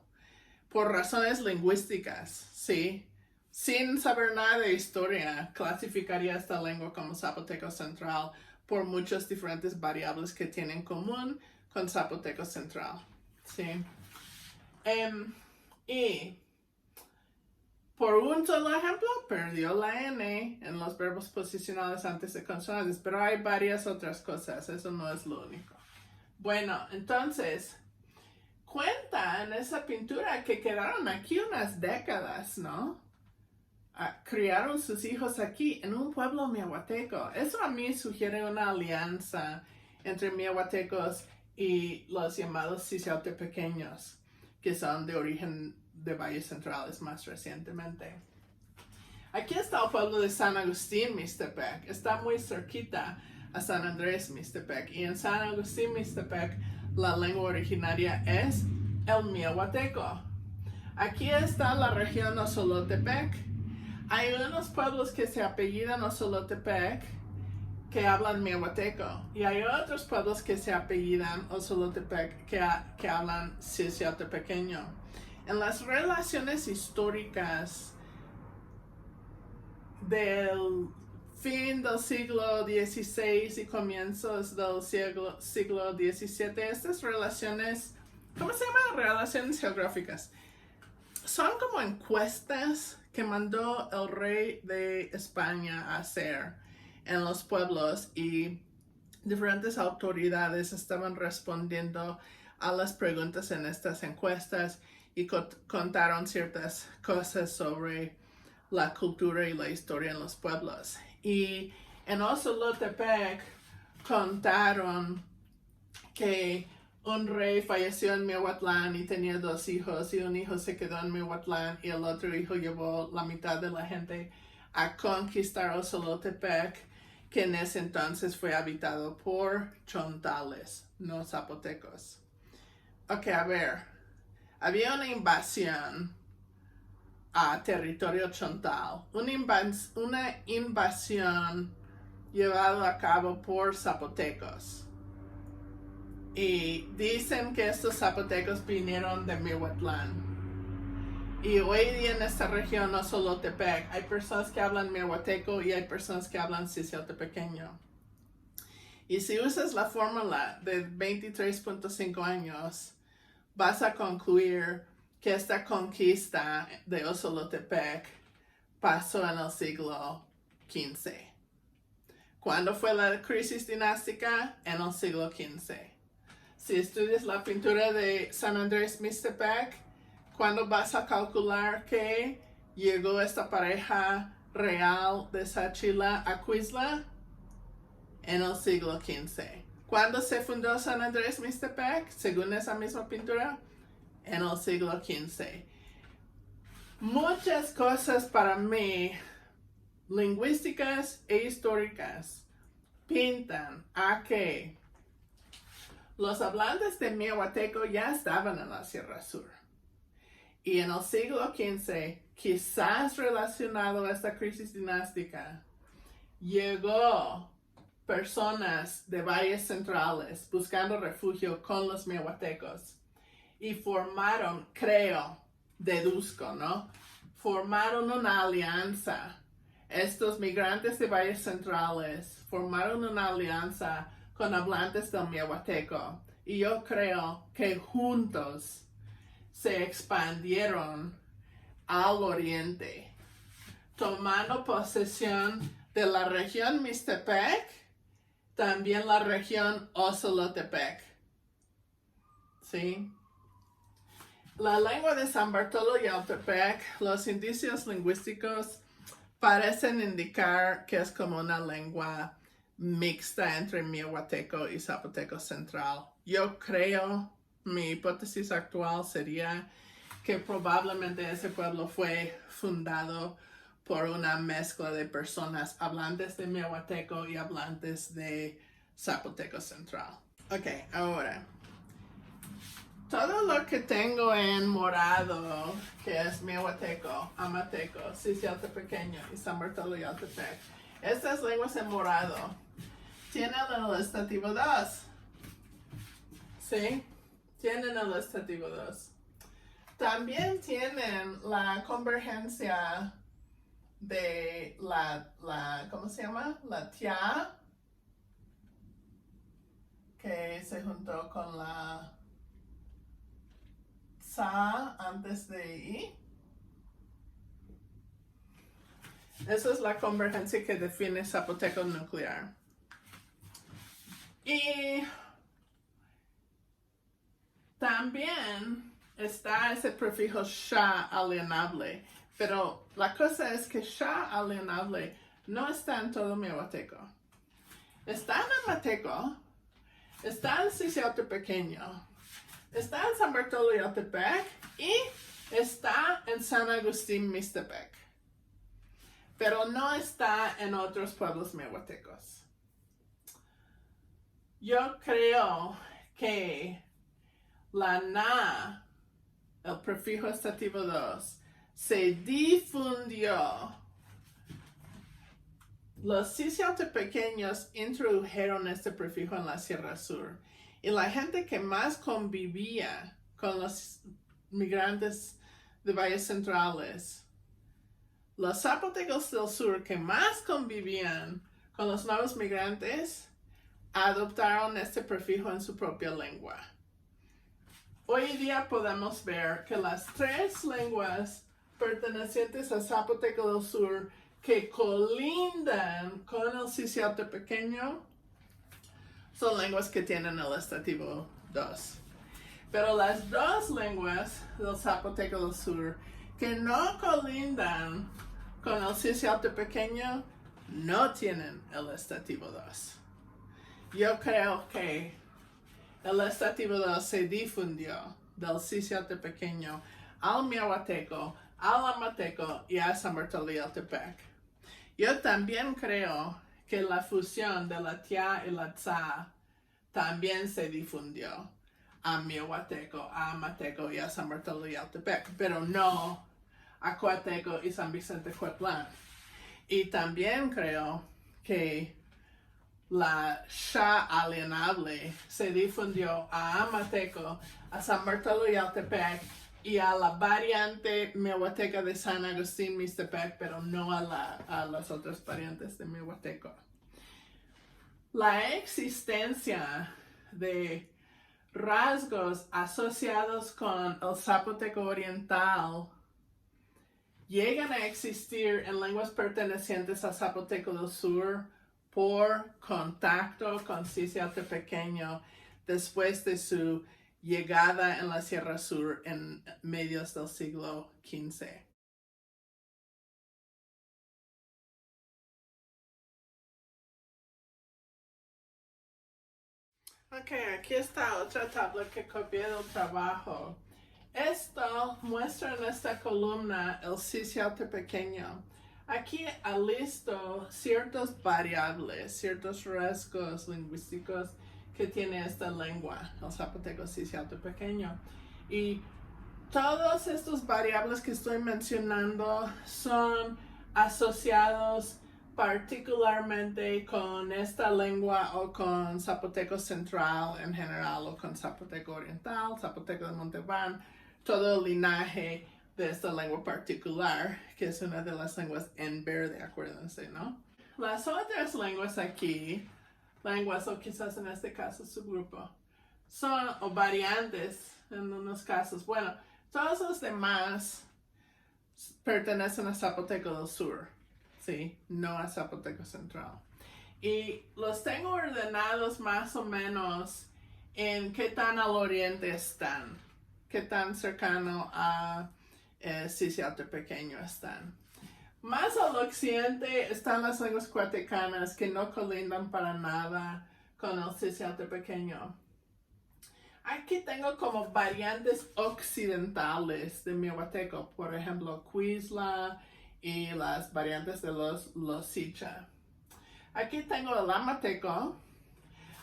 Por razones lingüísticas, ¿sí? Sin saber nada de historia, clasificaría esta lengua como zapoteco central por muchas diferentes variables que tienen en común con zapoteco central, ¿sí? Y por un solo ejemplo, perdió la N en los verbos posicionales antes de consonantes, pero hay varias otras cosas, eso no es lo único. Bueno, entonces, cuenta en esa pintura que quedaron aquí unas décadas, ¿no? Criaron sus hijos aquí en un pueblo miahuateco. Eso a mí sugiere una alianza entre miahuatecos y los llamados cisiote pequeños, que son de origen de valles centrales más recientemente. Aquí está el pueblo de San Agustín Mixtepec. Está muy cerquita a San Andrés Mixtepec. Y en San Agustín Mixtepec la lengua originaria es el miahuateco. Aquí está la región Osolotepec. Hay unos pueblos que se apellidan Osolotepec que hablan miahuateco y hay otros pueblos que se apellidan Osolotepec que hablan cisiote pequeño. En las relaciones históricas del fin del siglo XVI y comienzos del siglo XVII, estas relaciones, ¿cómo se llaman? Relaciones geográficas. Son como encuestas que mandó el rey de España a hacer en los pueblos y diferentes autoridades estaban respondiendo a las preguntas en estas encuestas y contaron ciertas cosas sobre la cultura y la historia en los pueblos. Y en Osolotepec contaron que un rey falleció en Miahuatlán y tenía 2 hijos y un hijo se quedó en Miahuatlán y el otro hijo llevó la mitad de la gente a conquistar Osolotepec, que en ese entonces fue habitado por chontales, no zapotecos. Ok, a ver. Había una invasión a territorio chontal, una invasión llevada a cabo por zapotecos. Y dicen que estos zapotecos vinieron de Miahuatlán. Y hoy día en esta región, Osolotepec, hay personas que hablan miahuateco y hay personas que hablan cisiote pequeño. Y si usas la fórmula de 23.5 años, vas a concluir que esta conquista de Osolotepec pasó en el siglo XV. ¿Cuándo fue la crisis dinástica? En el siglo XV. Si estudias la pintura de San Andrés Mixtepec, ¿cuándo vas a calcular que llegó esta pareja real de Sachila a Cuizla? en el siglo XV. ¿Cuándo se fundó San Andrés Mixtepec? Según esa misma pintura, en el siglo XV. Muchas cosas para mí, lingüísticas e históricas, pintan a que los hablantes de Miyhuateco ya estaban en la Sierra Sur. Y en el siglo XV, quizás relacionado a esta crisis dinástica, llegó personas de valles centrales buscando refugio con los miyhuatecos y formaron, creo, deduzco, ¿no? Formaron una alianza. Estos migrantes de valles centrales formaron una alianza con hablantes del miyhuateco y yo creo que juntos se expandieron al oriente, tomando posesión de la región Mixtepec, también la región Osolotepec. ¿Sí? La lengua de San Bartolo y Yautepec, los indicios lingüísticos parecen indicar que es como una lengua mixta entre miyhuateco y zapoteco central. Yo creo, mi hipótesis actual sería que probablemente ese pueblo fue fundado por una mezcla de personas hablantes de miyhuateco y hablantes de zapoteco central. Ok, ahora, todo lo que tengo en morado, que es miyhuateco, amateco, Cicialtepequeño y San Bartolo y Yautepec, estas lenguas en morado tienen el estativo 2. ¿Sí? Tienen el estativo 2. También tienen la convergencia de la ¿cómo se llama? La tia, que se juntó con la sa antes de i. Esa es la convergencia que define zapoteco nuclear. Y también está ese prefijo sha alienable, pero la cosa es que sha alienable no está en todo miyhuateco. Está en amateco, está en Cicialtepequeño, está en San Bartolo y Yautepec y está en San Agustín Mixtepec, pero no está en otros pueblos miyhuatecos. Yo creo que la na, el prefijo estativo 2, se difundió. Los cicialtepequeños introdujeron este prefijo en la Sierra Sur y la gente que más convivía con los migrantes de valles centrales, los zapotecos del sur que más convivían con los nuevos migrantes, adoptaron este prefijo en su propia lengua. Hoy día podemos ver que las tres lenguas pertenecientes a Zapoteco del Sur que colindan con el Cicialtepequeño son lenguas que tienen el estativo 2. Pero las dos lenguas del Zapoteco del Sur que no colindan con el Cicialtepequeño no tienen el estativo 2. Yo creo que el estativo 2 se difundió del Cicialtepequeño al miyhuateco, al amateco y a San Bartolo y Yautepec. Yo también creo que la fusión de la tia y la tza también se difundió a miyhuateco, a amateco y a San Bartolo y Yautepec, pero no a Coateco y San Vicente Coatlán. Y también creo que la sha alienable se difundió a amateco, a San Bartolo y Yautepec y a la variante miyhuateca de San Agustín Mixtepec, pero no a las otras variantes de miyhuateco. La existencia de rasgos asociados con el zapoteco oriental llegan a existir en lenguas pertenecientes a Zapoteco del Sur por contacto con Cicialtepequeño después de su llegada en la Sierra Sur en medios del siglo XV. Ok, aquí está otra tabla que copié del trabajo. Esto muestra en esta columna el sitial pequeño. Aquí alisto ciertas variables, ciertos rasgos lingüísticos que tiene esta lengua, el zapoteco sitial pequeño. Y todas estas variables que estoy mencionando son asociados particularmente con esta lengua o con zapoteco central en general o con zapoteco oriental, zapoteco de Montauban, todo el linaje de esta lengua particular, que es una de las lenguas en verde, acuérdense, ¿no? Las otras lenguas aquí, lenguas o quizás en este caso subgrupo, son o variantes en unos casos. Bueno, todos los demás pertenecen a Zapoteco del Sur, ¿sí? No a Zapoteco Central. Y los tengo ordenados más o menos en qué tan al oriente están, qué tan cercano a Sitial Pequeño están. Más al occidente están las lenguas cuatecanas que no colindan para nada con el Sitial Pequeño. Aquí tengo como variantes occidentales de Miohuateco, por ejemplo, Cuizla y las variantes de los Sicha. Aquí tengo el Amateco.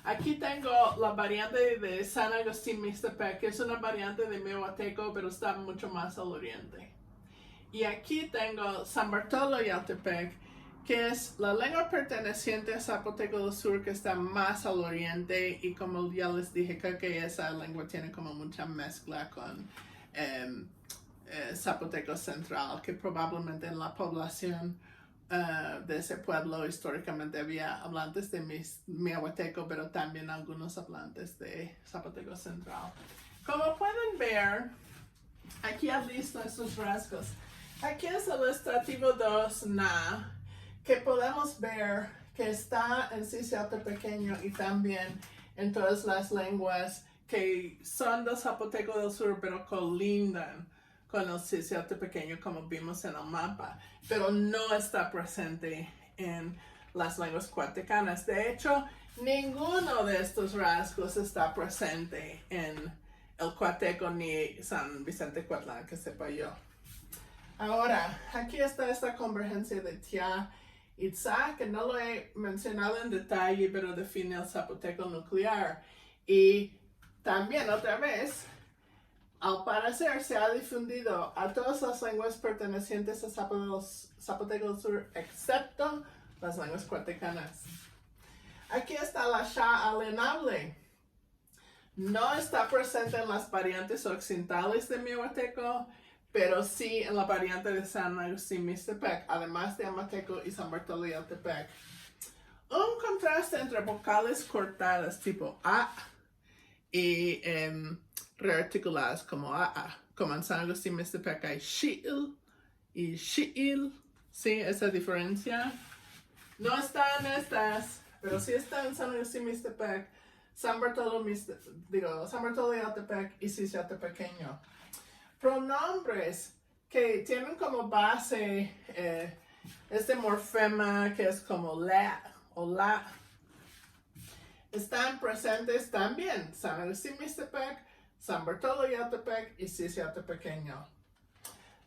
Aquí tengo la variante de San Agustín Mixtepec, que es una variante de Miohuateco, pero está mucho más al oriente. Y aquí tengo San Bartolo y Altepec, que es la lengua perteneciente a Zapoteco del Sur, que está más al oriente, y como ya les dije, creo que esa lengua tiene como mucha mezcla con Zapoteco Central, que probablemente en la población de ese pueblo históricamente había hablantes de Miohuateco, pero también algunos hablantes de Zapoteco Central. Como pueden ver, aquí alisto estos rasgos. Aquí es el estrativo 2 Na, que podemos ver que está en Sitial Pequeño y también en todas las lenguas que son del Zapoteco del Sur, pero colindan con el Sitial Pequeño, como vimos en el mapa, pero no está presente en las lenguas cuatecanas. De hecho, ninguno de estos rasgos está presente en el Cuateco ni San Vicente Cuatlán, que sepa yo. Ahora, aquí está esta convergencia de Tia y Tza, que no lo he mencionado en detalle, pero define el zapoteco nuclear. Y también, otra vez, al parecer se ha difundido a todas las lenguas pertenecientes a Zapoteco del Sur, excepto las lenguas cuatecanas. Aquí está la Sha alienable. No está presente en las variantes occidentales de Miohuateco, pero sí en la variante de San Agustín Mixtepec, además de Amateco y San Bartolo y Altepec. Un contraste entre vocales cortadas tipo A y rearticuladas como AA. Como en San Agustín Mixtepec hay Shi'il y Shi'il. ¿Sí? Esa diferencia. No está en estas, pero sí está en San Agustín Mixtepec, San Bartolo y Altepec y Sitial Pequeño. Pronombres que tienen como base este morfema que es como la o la, están presentes también San Agustín Mixtepec, San Bartolo y Altepec y Sitial Pequeño.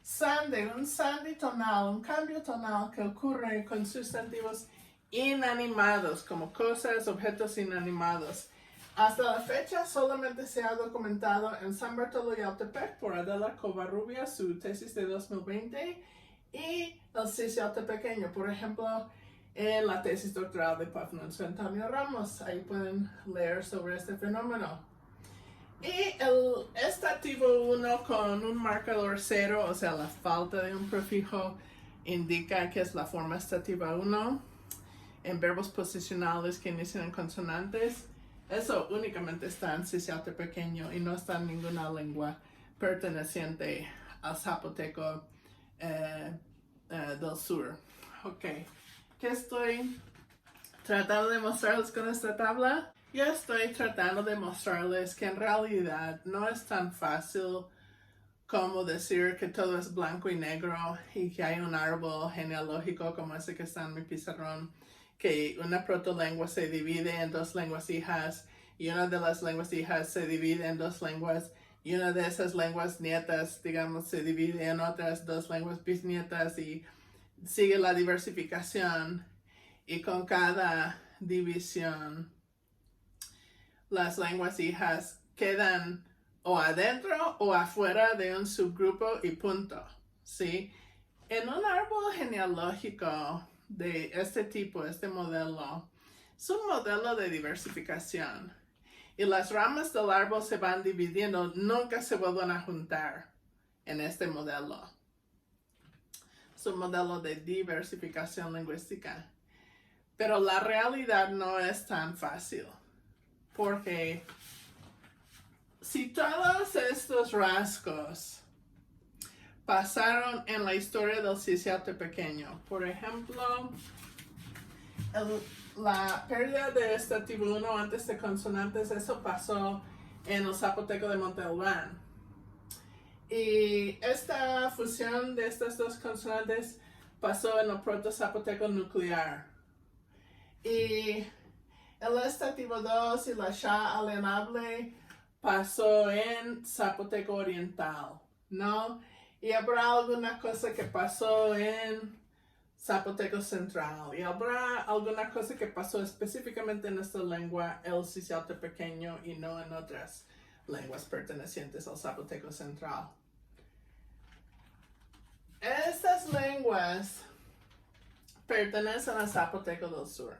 Sande, un sandi tonal, un cambio tonal que ocurre con sustantivos inanimados, como cosas, objetos inanimados. Hasta la fecha solamente se ha documentado en San Bartolo y Altepec por Adela Covarrubia, su tesis de 2020, y el Sitial Pequeño, por ejemplo, en la tesis doctoral de Pafnuncio Antonio Ramos. Ahí pueden leer sobre este fenómeno. Y el estativo 1 con un marcador 0, o sea, la falta de un prefijo, indica que es la forma estativa 1 en verbos posicionales que inician en consonantes. Eso únicamente está en Sitial Pequeño y no está en ninguna lengua perteneciente al Zapoteco del Sur. Ok, ¿qué estoy tratando de mostrarles con esta tabla? Yo estoy tratando de mostrarles que en realidad no es tan fácil como decir que todo es blanco y negro y que hay un árbol genealógico como ese que está en mi pizarrón, que una protolengua se divide en dos lenguas hijas y una de las lenguas hijas se divide en dos lenguas, y una de esas lenguas nietas, digamos, se divide en otras dos lenguas bisnietas y sigue la diversificación. Y con cada división, las lenguas hijas quedan o adentro o afuera de un subgrupo y punto, ¿sí? En un árbol genealógico de este tipo, este modelo, es un modelo de diversificación. Y las ramas del árbol se van dividiendo, nunca se vuelven a juntar en este modelo. Es un modelo de diversificación lingüística. Pero la realidad no es tan fácil. Porque si todos estos rasgos pasaron en la historia del cisiote pequeño, por ejemplo, la pérdida de estativo 1 antes de consonantes, eso pasó en el zapoteco de Monte Albán. Y esta fusión de estas dos consonantes pasó en el proto-zapoteco nuclear. Y el estativo 2 y la sha alienable pasó en zapoteco oriental, ¿no? Y habrá alguna cosa que pasó en zapoteco central. Y habrá alguna cosa que pasó específicamente en esta lengua, el cisiote pequeño, y no en otras lenguas pertenecientes al zapoteco central. Estas lenguas pertenecen al zapoteco del sur.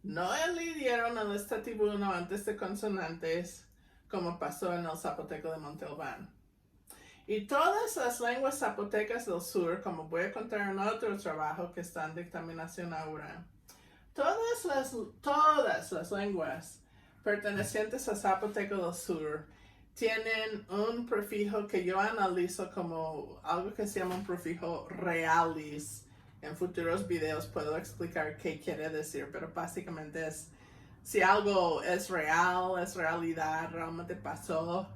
No elidieron el estativo 1 antes de consonantes, como pasó en el zapoteco de Monte Albán. Y todas las lenguas zapotecas del sur, como voy a contar en otro trabajo que está en dictaminación ahora, todas las lenguas pertenecientes al zapoteco del sur tienen un prefijo que yo analizo como algo que se llama un prefijo realis. En futuros videos puedo explicar qué quiere decir, pero básicamente es si algo es real, es realidad, realmente pasó,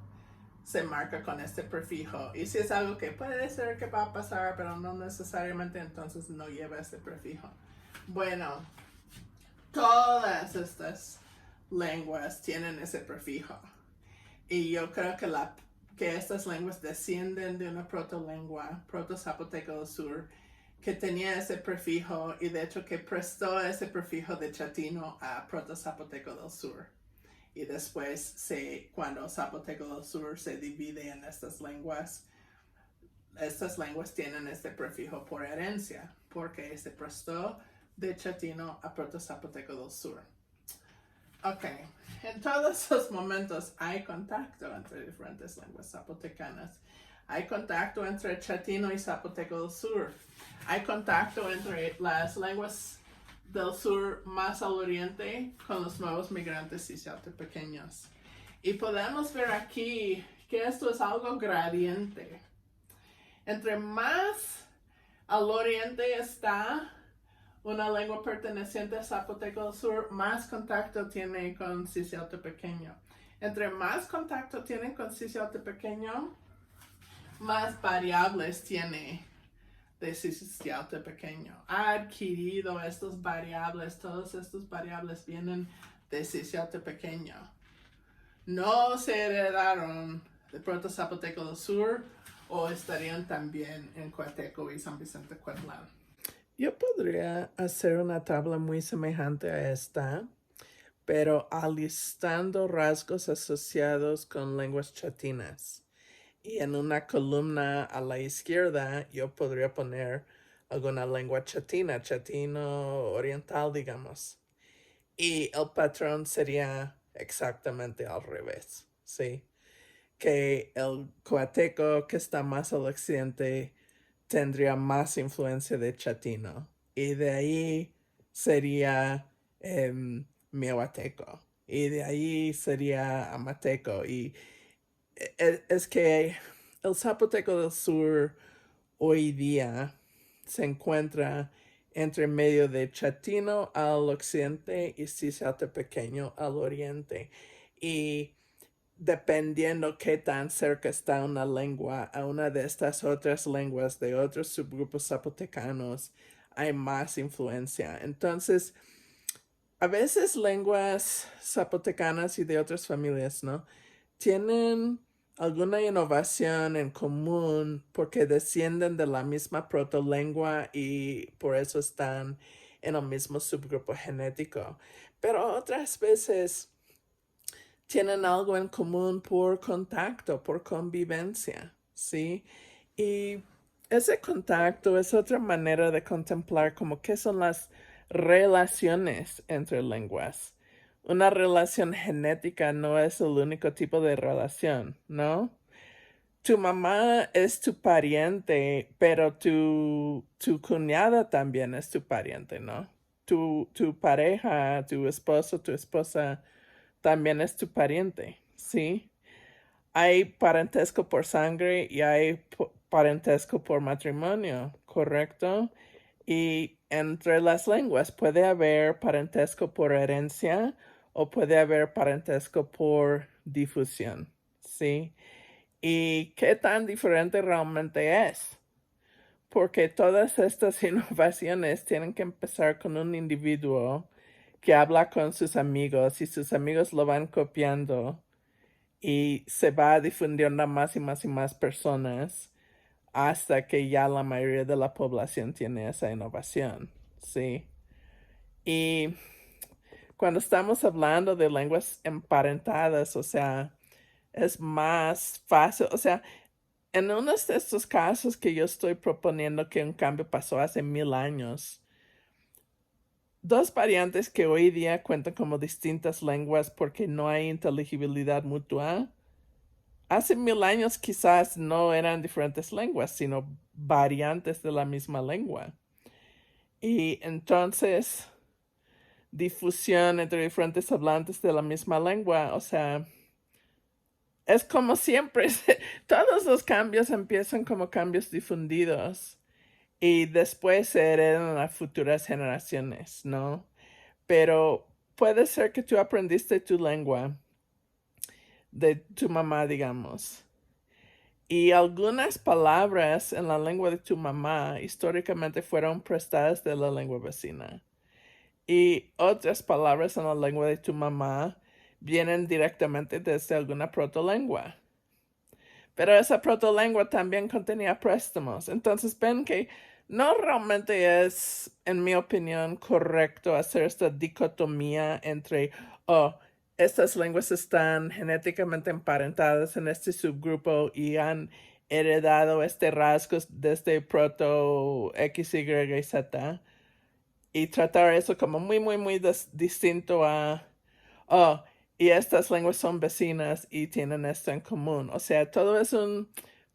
se marca con este prefijo. Y si es algo que puede ser que va a pasar, pero no necesariamente, entonces no lleva este prefijo. Bueno, todas estas lenguas tienen ese prefijo. Y yo creo que estas lenguas descienden de una protolengua, proto-zapoteco del sur, que tenía ese prefijo y de hecho que prestó ese prefijo de chatino a proto-zapoteco del sur. Y después, cuando zapoteco del sur se divide en estas lenguas tienen este prefijo por herencia, porque se prestó de chatino a proto-zapoteco del sur. Ok, en todos los momentos hay contacto entre diferentes lenguas zapotecanas. Hay contacto entre chatino y zapoteco del sur. Hay contacto entre las lenguas del sur más al oriente con los nuevos migrantes cisiote pequeños. Y podemos ver aquí que esto es algo gradiente. Entre más al oriente está una lengua perteneciente a zapoteco del sur, más contacto tiene con cisiote pequeño. Entre más contacto tiene con cisiote pequeño, más variables tiene de cisiote pequeño. Ha adquirido estas variables, todas estas variables vienen de cisiote pequeño. No se heredaron de proto-zapoteco del sur o estarían también en Coateco y San Vicente Coatlán. Yo podría hacer una tabla muy semejante a esta, pero alistando rasgos asociados con lenguas chatinas. Y en una columna a la izquierda yo podría poner alguna lengua chatina, chatino oriental, digamos. Y el patrón sería exactamente al revés, ¿sí? Que el coateco que está más al occidente tendría más influencia de chatino. Y de ahí sería mioateco. Y de ahí sería amateco. Y es que el zapoteco del sur hoy día se encuentra entre medio de chatino al occidente y cisiote pequeño al oriente. Y dependiendo qué tan cerca está una lengua a una de estas otras lenguas de otros subgrupos zapotecanos, hay más influencia. Entonces, a veces lenguas zapotecanas y de otras familias, ¿no? Tienen alguna innovación en común porque descienden de la misma protolengua y por eso están en el mismo subgrupo genético. Pero otras veces tienen algo en común por contacto, por convivencia, ¿sí? Y ese contacto es otra manera de contemplar como qué son las relaciones entre lenguas. Una relación genética no es el único tipo de relación, ¿no? Tu mamá es tu pariente, pero tu cuñada también es tu pariente, ¿no? Tu pareja, tu esposo, tu esposa también es tu pariente, ¿sí? Hay parentesco por sangre y hay parentesco por matrimonio, ¿correcto? Y entre las lenguas puede haber parentesco por herencia o puede haber parentesco por difusión, ¿sí? ¿Y qué tan diferente realmente es? Porque todas estas innovaciones tienen que empezar con un individuo que habla con sus amigos y sus amigos lo van copiando y se va difundiendo a más y más y más personas hasta que ya la mayoría de la población tiene esa innovación, ¿sí? Y cuando estamos hablando de lenguas emparentadas, o sea, es más fácil, o sea, en uno de estos casos que yo estoy proponiendo que un cambio pasó hace 1000 años, dos variantes que hoy día cuentan como distintas lenguas porque no hay inteligibilidad mutua, hace 1000 años quizás no eran diferentes lenguas, sino variantes de la misma lengua. Y entonces, difusión entre diferentes hablantes de la misma lengua, o sea, es como siempre, todos los cambios empiezan como cambios difundidos y después se heredan a futuras generaciones, ¿no? Pero puede ser que tú aprendiste tu lengua de tu mamá, digamos. Y algunas palabras en la lengua de tu mamá históricamente fueron prestadas de la lengua vecina. Y otras palabras en la lengua de tu mamá vienen directamente desde alguna protolengua. Pero esa protolengua también contenía préstamos. Entonces ven que no realmente es, en mi opinión, correcto hacer esta dicotomía entre, oh, estas lenguas están genéticamente emparentadas en este subgrupo y han heredado este rasgo desde proto X, Y y Z. Y tratar eso como muy, muy, muy distinto a, oh, y estas lenguas son vecinas y tienen esto en común. O sea, todo es un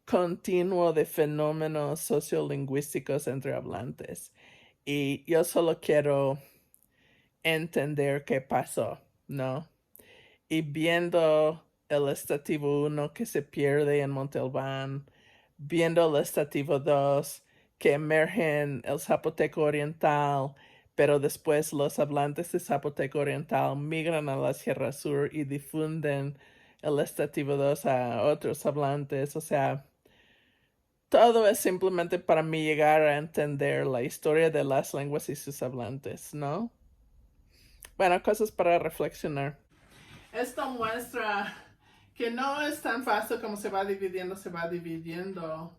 continuo de fenómenos sociolingüísticos entre hablantes. Y yo solo quiero entender qué pasó, ¿no? Y viendo el estativo 1 que se pierde en Montalbán, viendo el estativo 2 que emerge en el zapoteco oriental, pero después los hablantes de zapoteco oriental migran a la Sierra Sur y difunden el estativo 2 a otros hablantes. O sea, todo es simplemente para mí llegar a entender la historia de las lenguas y sus hablantes, ¿no? Bueno, cosas para reflexionar. Esto muestra que no es tan fácil como se va dividiendo, se va dividiendo.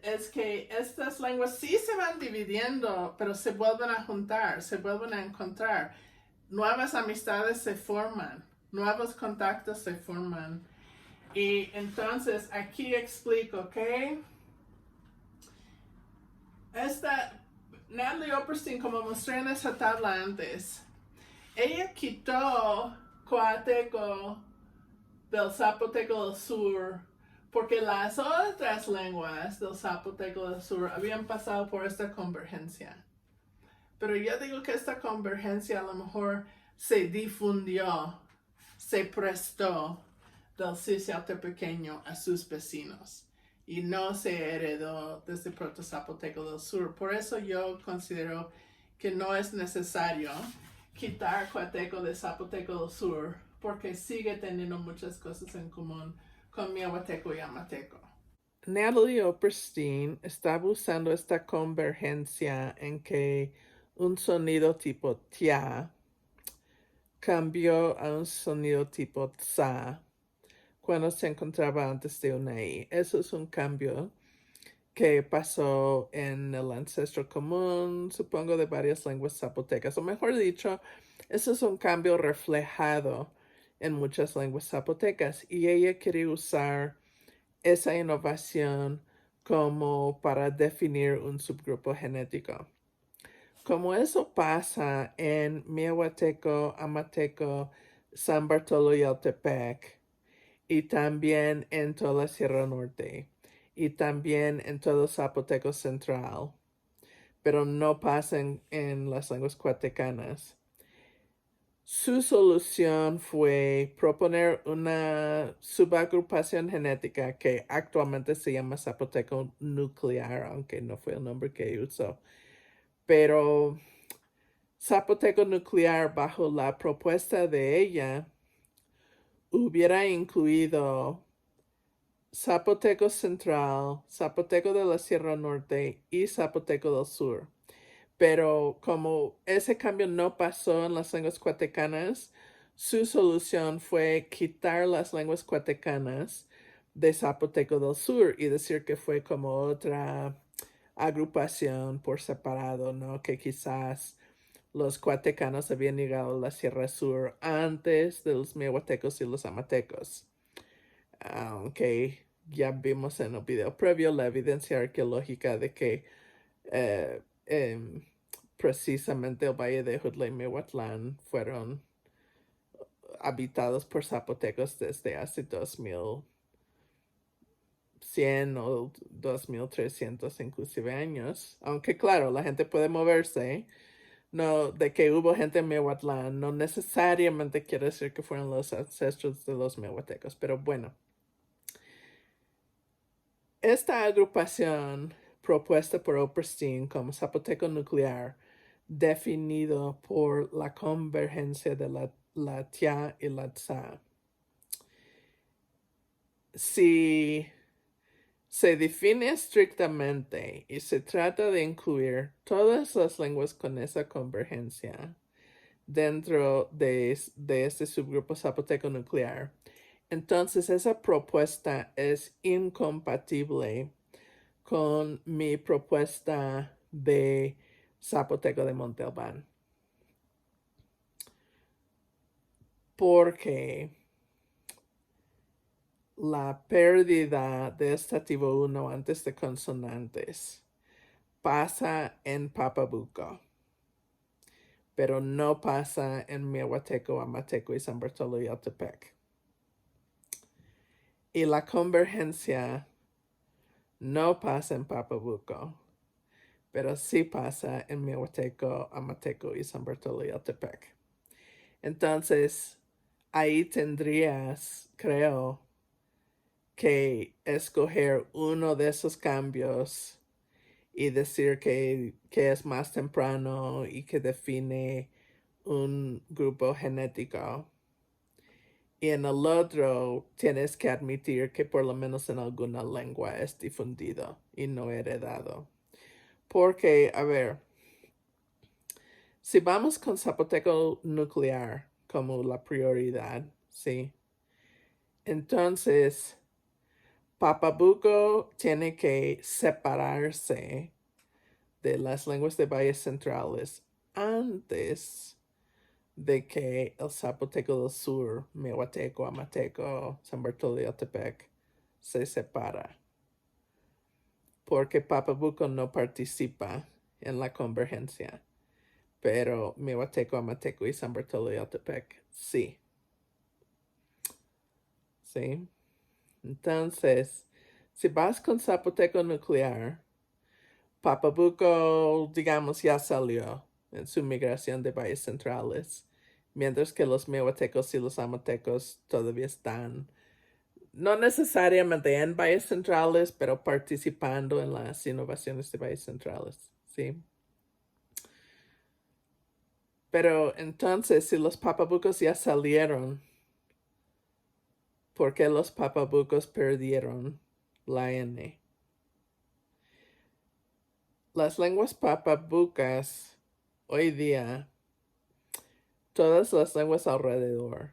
Es que estas lenguas sí se van dividiendo, pero se vuelven a juntar, se vuelven a encontrar. Nuevas amistades se forman, nuevos contactos se forman. Y entonces aquí explico, ¿ok? Esta Natalie Operstein, como mostré en esa tabla antes, ella quitó Coateco del Zapoteco del Sur porque las otras lenguas del Zapoteco del Sur habían pasado por esta convergencia. Pero yo digo que esta convergencia a lo mejor se difundió, se prestó del Cisalto pequeño a sus vecinos y no se heredó desde Proto Zapoteco del Sur. Por eso yo considero que no es necesario quitar Coateco de Zapoteco del Sur porque sigue teniendo muchas cosas en común con Miahuateco y Amateco. Natalie Operstein estaba usando esta convergencia en que un sonido tipo tia cambió a un sonido tipo tsa cuando se encontraba antes de una i. Eso es un cambio que pasó en el ancestro común, supongo, de varias lenguas zapotecas. O mejor dicho, eso es un cambio reflejado en muchas lenguas zapotecas. Y ella quería usar esa innovación como para definir un subgrupo genético. Como eso pasa en Miahuateco, Amateco, San Bartolo y Altepec, y también en toda la Sierra Norte, y también en todo Zapoteco Central, pero no pasa en las lenguas cuatecanas. Su solución fue proponer una subagrupación genética que actualmente se llama zapoteco nuclear, aunque no fue el nombre que usó. Pero zapoteco nuclear, bajo la propuesta de ella, hubiera incluido zapoteco central, zapoteco de la Sierra Norte y zapoteco del Sur. Pero como ese cambio no pasó en las lenguas cuatecanas, su solución fue quitar las lenguas cuatecanas de Zapoteco del Sur y decir que fue como otra agrupación por separado, ¿no? Que quizás los cuatecanos habían llegado a la Sierra Sur antes de los miahuatecos y los amatecos. Aunque ya vimos en el video previo la evidencia arqueológica de que eh, precisamente el Valle de Jutla y Miahuatlán fueron habitados por zapotecos desde hace 2100 o 2300 inclusive años. Aunque claro, la gente puede moverse. No, de que hubo gente en Miahuatlán no necesariamente quiere decir que fueron los ancestros de los miahuatecos. Pero bueno, esta agrupación propuesta por Oberstein como zapoteco nuclear, definido por la convergencia de la tia y la tsa. Si se define estrictamente y se trata de incluir todas las lenguas con esa convergencia dentro de este subgrupo zapoteco nuclear, entonces esa propuesta es incompatible con mi propuesta de Zapoteco de Monte Albán. Porque la pérdida de estativo 1 antes de consonantes pasa en Papabuco, pero no pasa en Miahuateco, Amateco y San Bartolo y Altepec. Y la convergencia no pasa en Papabuco, pero sí pasa en Miahuateco, Amateco y San Bartolo y Altepec. Entonces, ahí tendrías, creo, que escoger uno de esos cambios y decir que es más temprano y que define un grupo genético. Y en el otro tienes que admitir que por lo menos en alguna lengua es difundido y no heredado. Porque, a ver, si vamos con zapoteco nuclear como la prioridad, ¿sí? Entonces, Papabuco tiene que separarse de las lenguas de valles centrales antes de que el zapoteco del sur, Miahuateco, Amateco, San Bartolo y Altepec, se separa. Porque Papabuco no participa en la convergencia, pero Miahuateco, Amateco y San Bartolo y Altepec sí. ¿Sí? Entonces, si vas con zapoteco nuclear, Papabuco, digamos, ya salió en su migración de valles centrales, mientras que los miahuatecos y los amatecos todavía están, no necesariamente en valles centrales, pero participando en las innovaciones de valles centrales, ¿sí? Pero entonces, si los papabucos ya salieron, ¿por qué los papabucos perdieron la N? Las lenguas papabucas hoy día, todas las lenguas alrededor,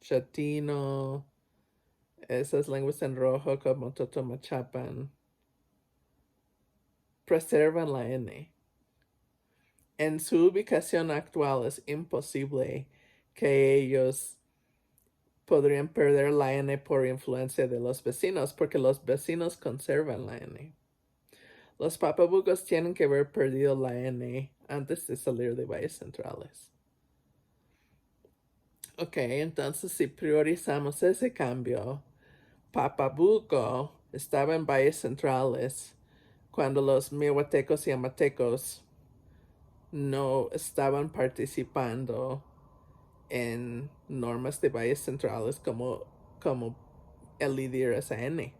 chatino, esas lenguas en rojo como Totomachapan, preservan la N. En su ubicación actual es imposible que ellos podrían perder la N por influencia de los vecinos, porque los vecinos conservan la N. Los papabucos tienen que haber perdido la N antes de salir de Valles Centrales. Ok, entonces si priorizamos ese cambio, Papabuco estaba en Valles Centrales cuando los miahuatecos y amatecos no estaban participando en normas de Valles Centrales como el líder SN.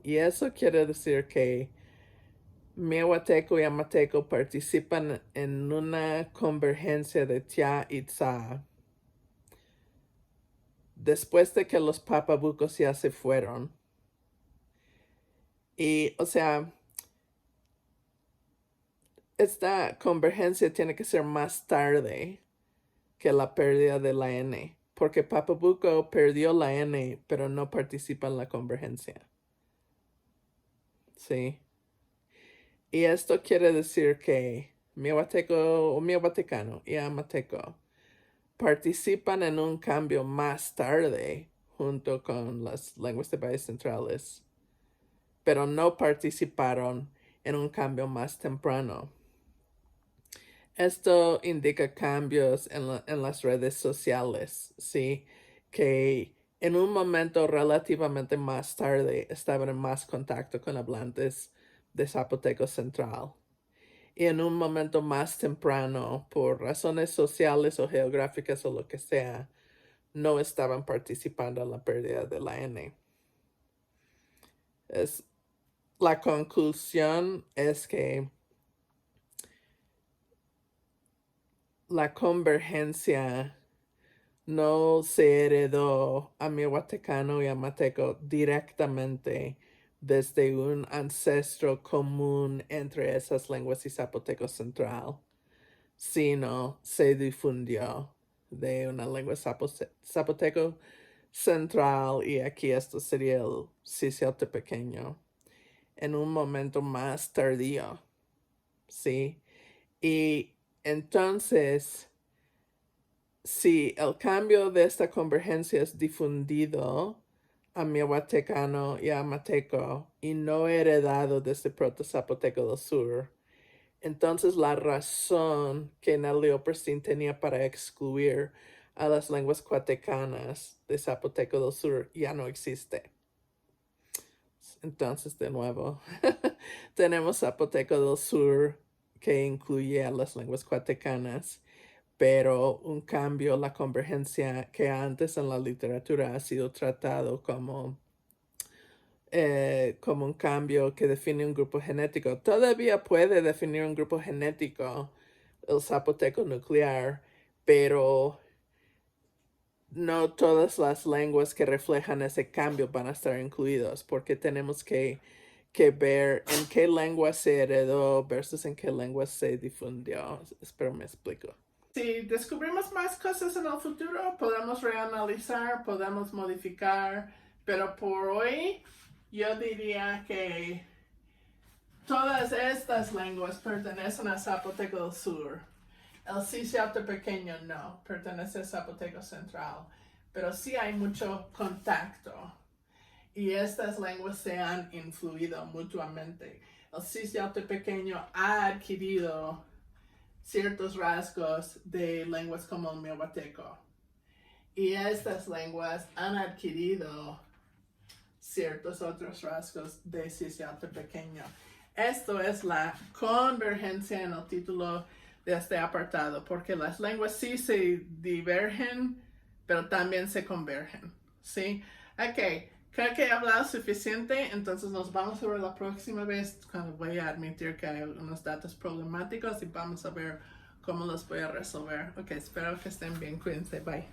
Y eso quiere decir que miahuateco y amateco participan en una convergencia de Tia y Tza después de que los papabucos ya se fueron. Y, o sea, esta convergencia tiene que ser más tarde que la pérdida de la N, porque Papabuco perdió la N, pero no participa en la convergencia. ¿Sí? Y esto quiere decir que miahuateco o miahuatecano y amateco participan en un cambio más tarde junto con las lenguas de Valles Centrales, pero no participaron en un cambio más temprano. Esto indica cambios en las redes sociales, ¿sí? Que en un momento relativamente más tarde estaban en más contacto con hablantes de Zapoteco Central. Y en un momento más temprano, por razones sociales o geográficas o lo que sea, no estaban participando en la pérdida de la N. La conclusión es que la convergencia no se heredó a miahuatecano y amateco directamente desde un ancestro común entre esas lenguas y zapoteco central, sino se difundió de una lengua zapoteco central, y aquí esto sería el ciciote pequeño, en un momento más tardío, ¿sí? Y entonces, si el cambio de esta convergencia es difundido a miahuatecano y a amateco y no heredado desde proto-zapoteco del sur, entonces la razón que Natalie Operstein tenía para excluir a las lenguas cuatecanas de Zapoteco del Sur ya no existe. Entonces, de nuevo, tenemos Zapoteco del Sur que incluye a las lenguas cuatecanas, pero un cambio, la convergencia que antes en la literatura ha sido tratado como un cambio que define un grupo genético. Todavía puede definir un grupo genético el zapoteco nuclear, pero no todas las lenguas que reflejan ese cambio van a estar incluidos, porque tenemos que ver en qué lengua se heredó versus en qué lengua se difundió. Espero me explico. Si descubrimos más cosas en el futuro, podemos reanalizar, podemos modificar, pero por hoy yo diría que todas estas lenguas pertenecen a Zapoteco del Sur. El ciciote pequeño no, pertenece a Zapoteco Central, pero sí hay mucho contacto y estas lenguas se han influido mutuamente. El ciciote pequeño ha adquirido ciertos rasgos de lenguas como el miahuateco, y estas lenguas han adquirido ciertos otros rasgos de ciciote pequeño. Esto es la convergencia en el título de este apartado, porque las lenguas sí se divergen, pero también se convergen, ¿sí? Ok, creo que he hablado suficiente, entonces nos vamos a ver la próxima vez cuando voy a admitir que hay unos datos problemáticos y vamos a ver cómo los voy a resolver. Ok, espero que estén bien, cuídense, bye.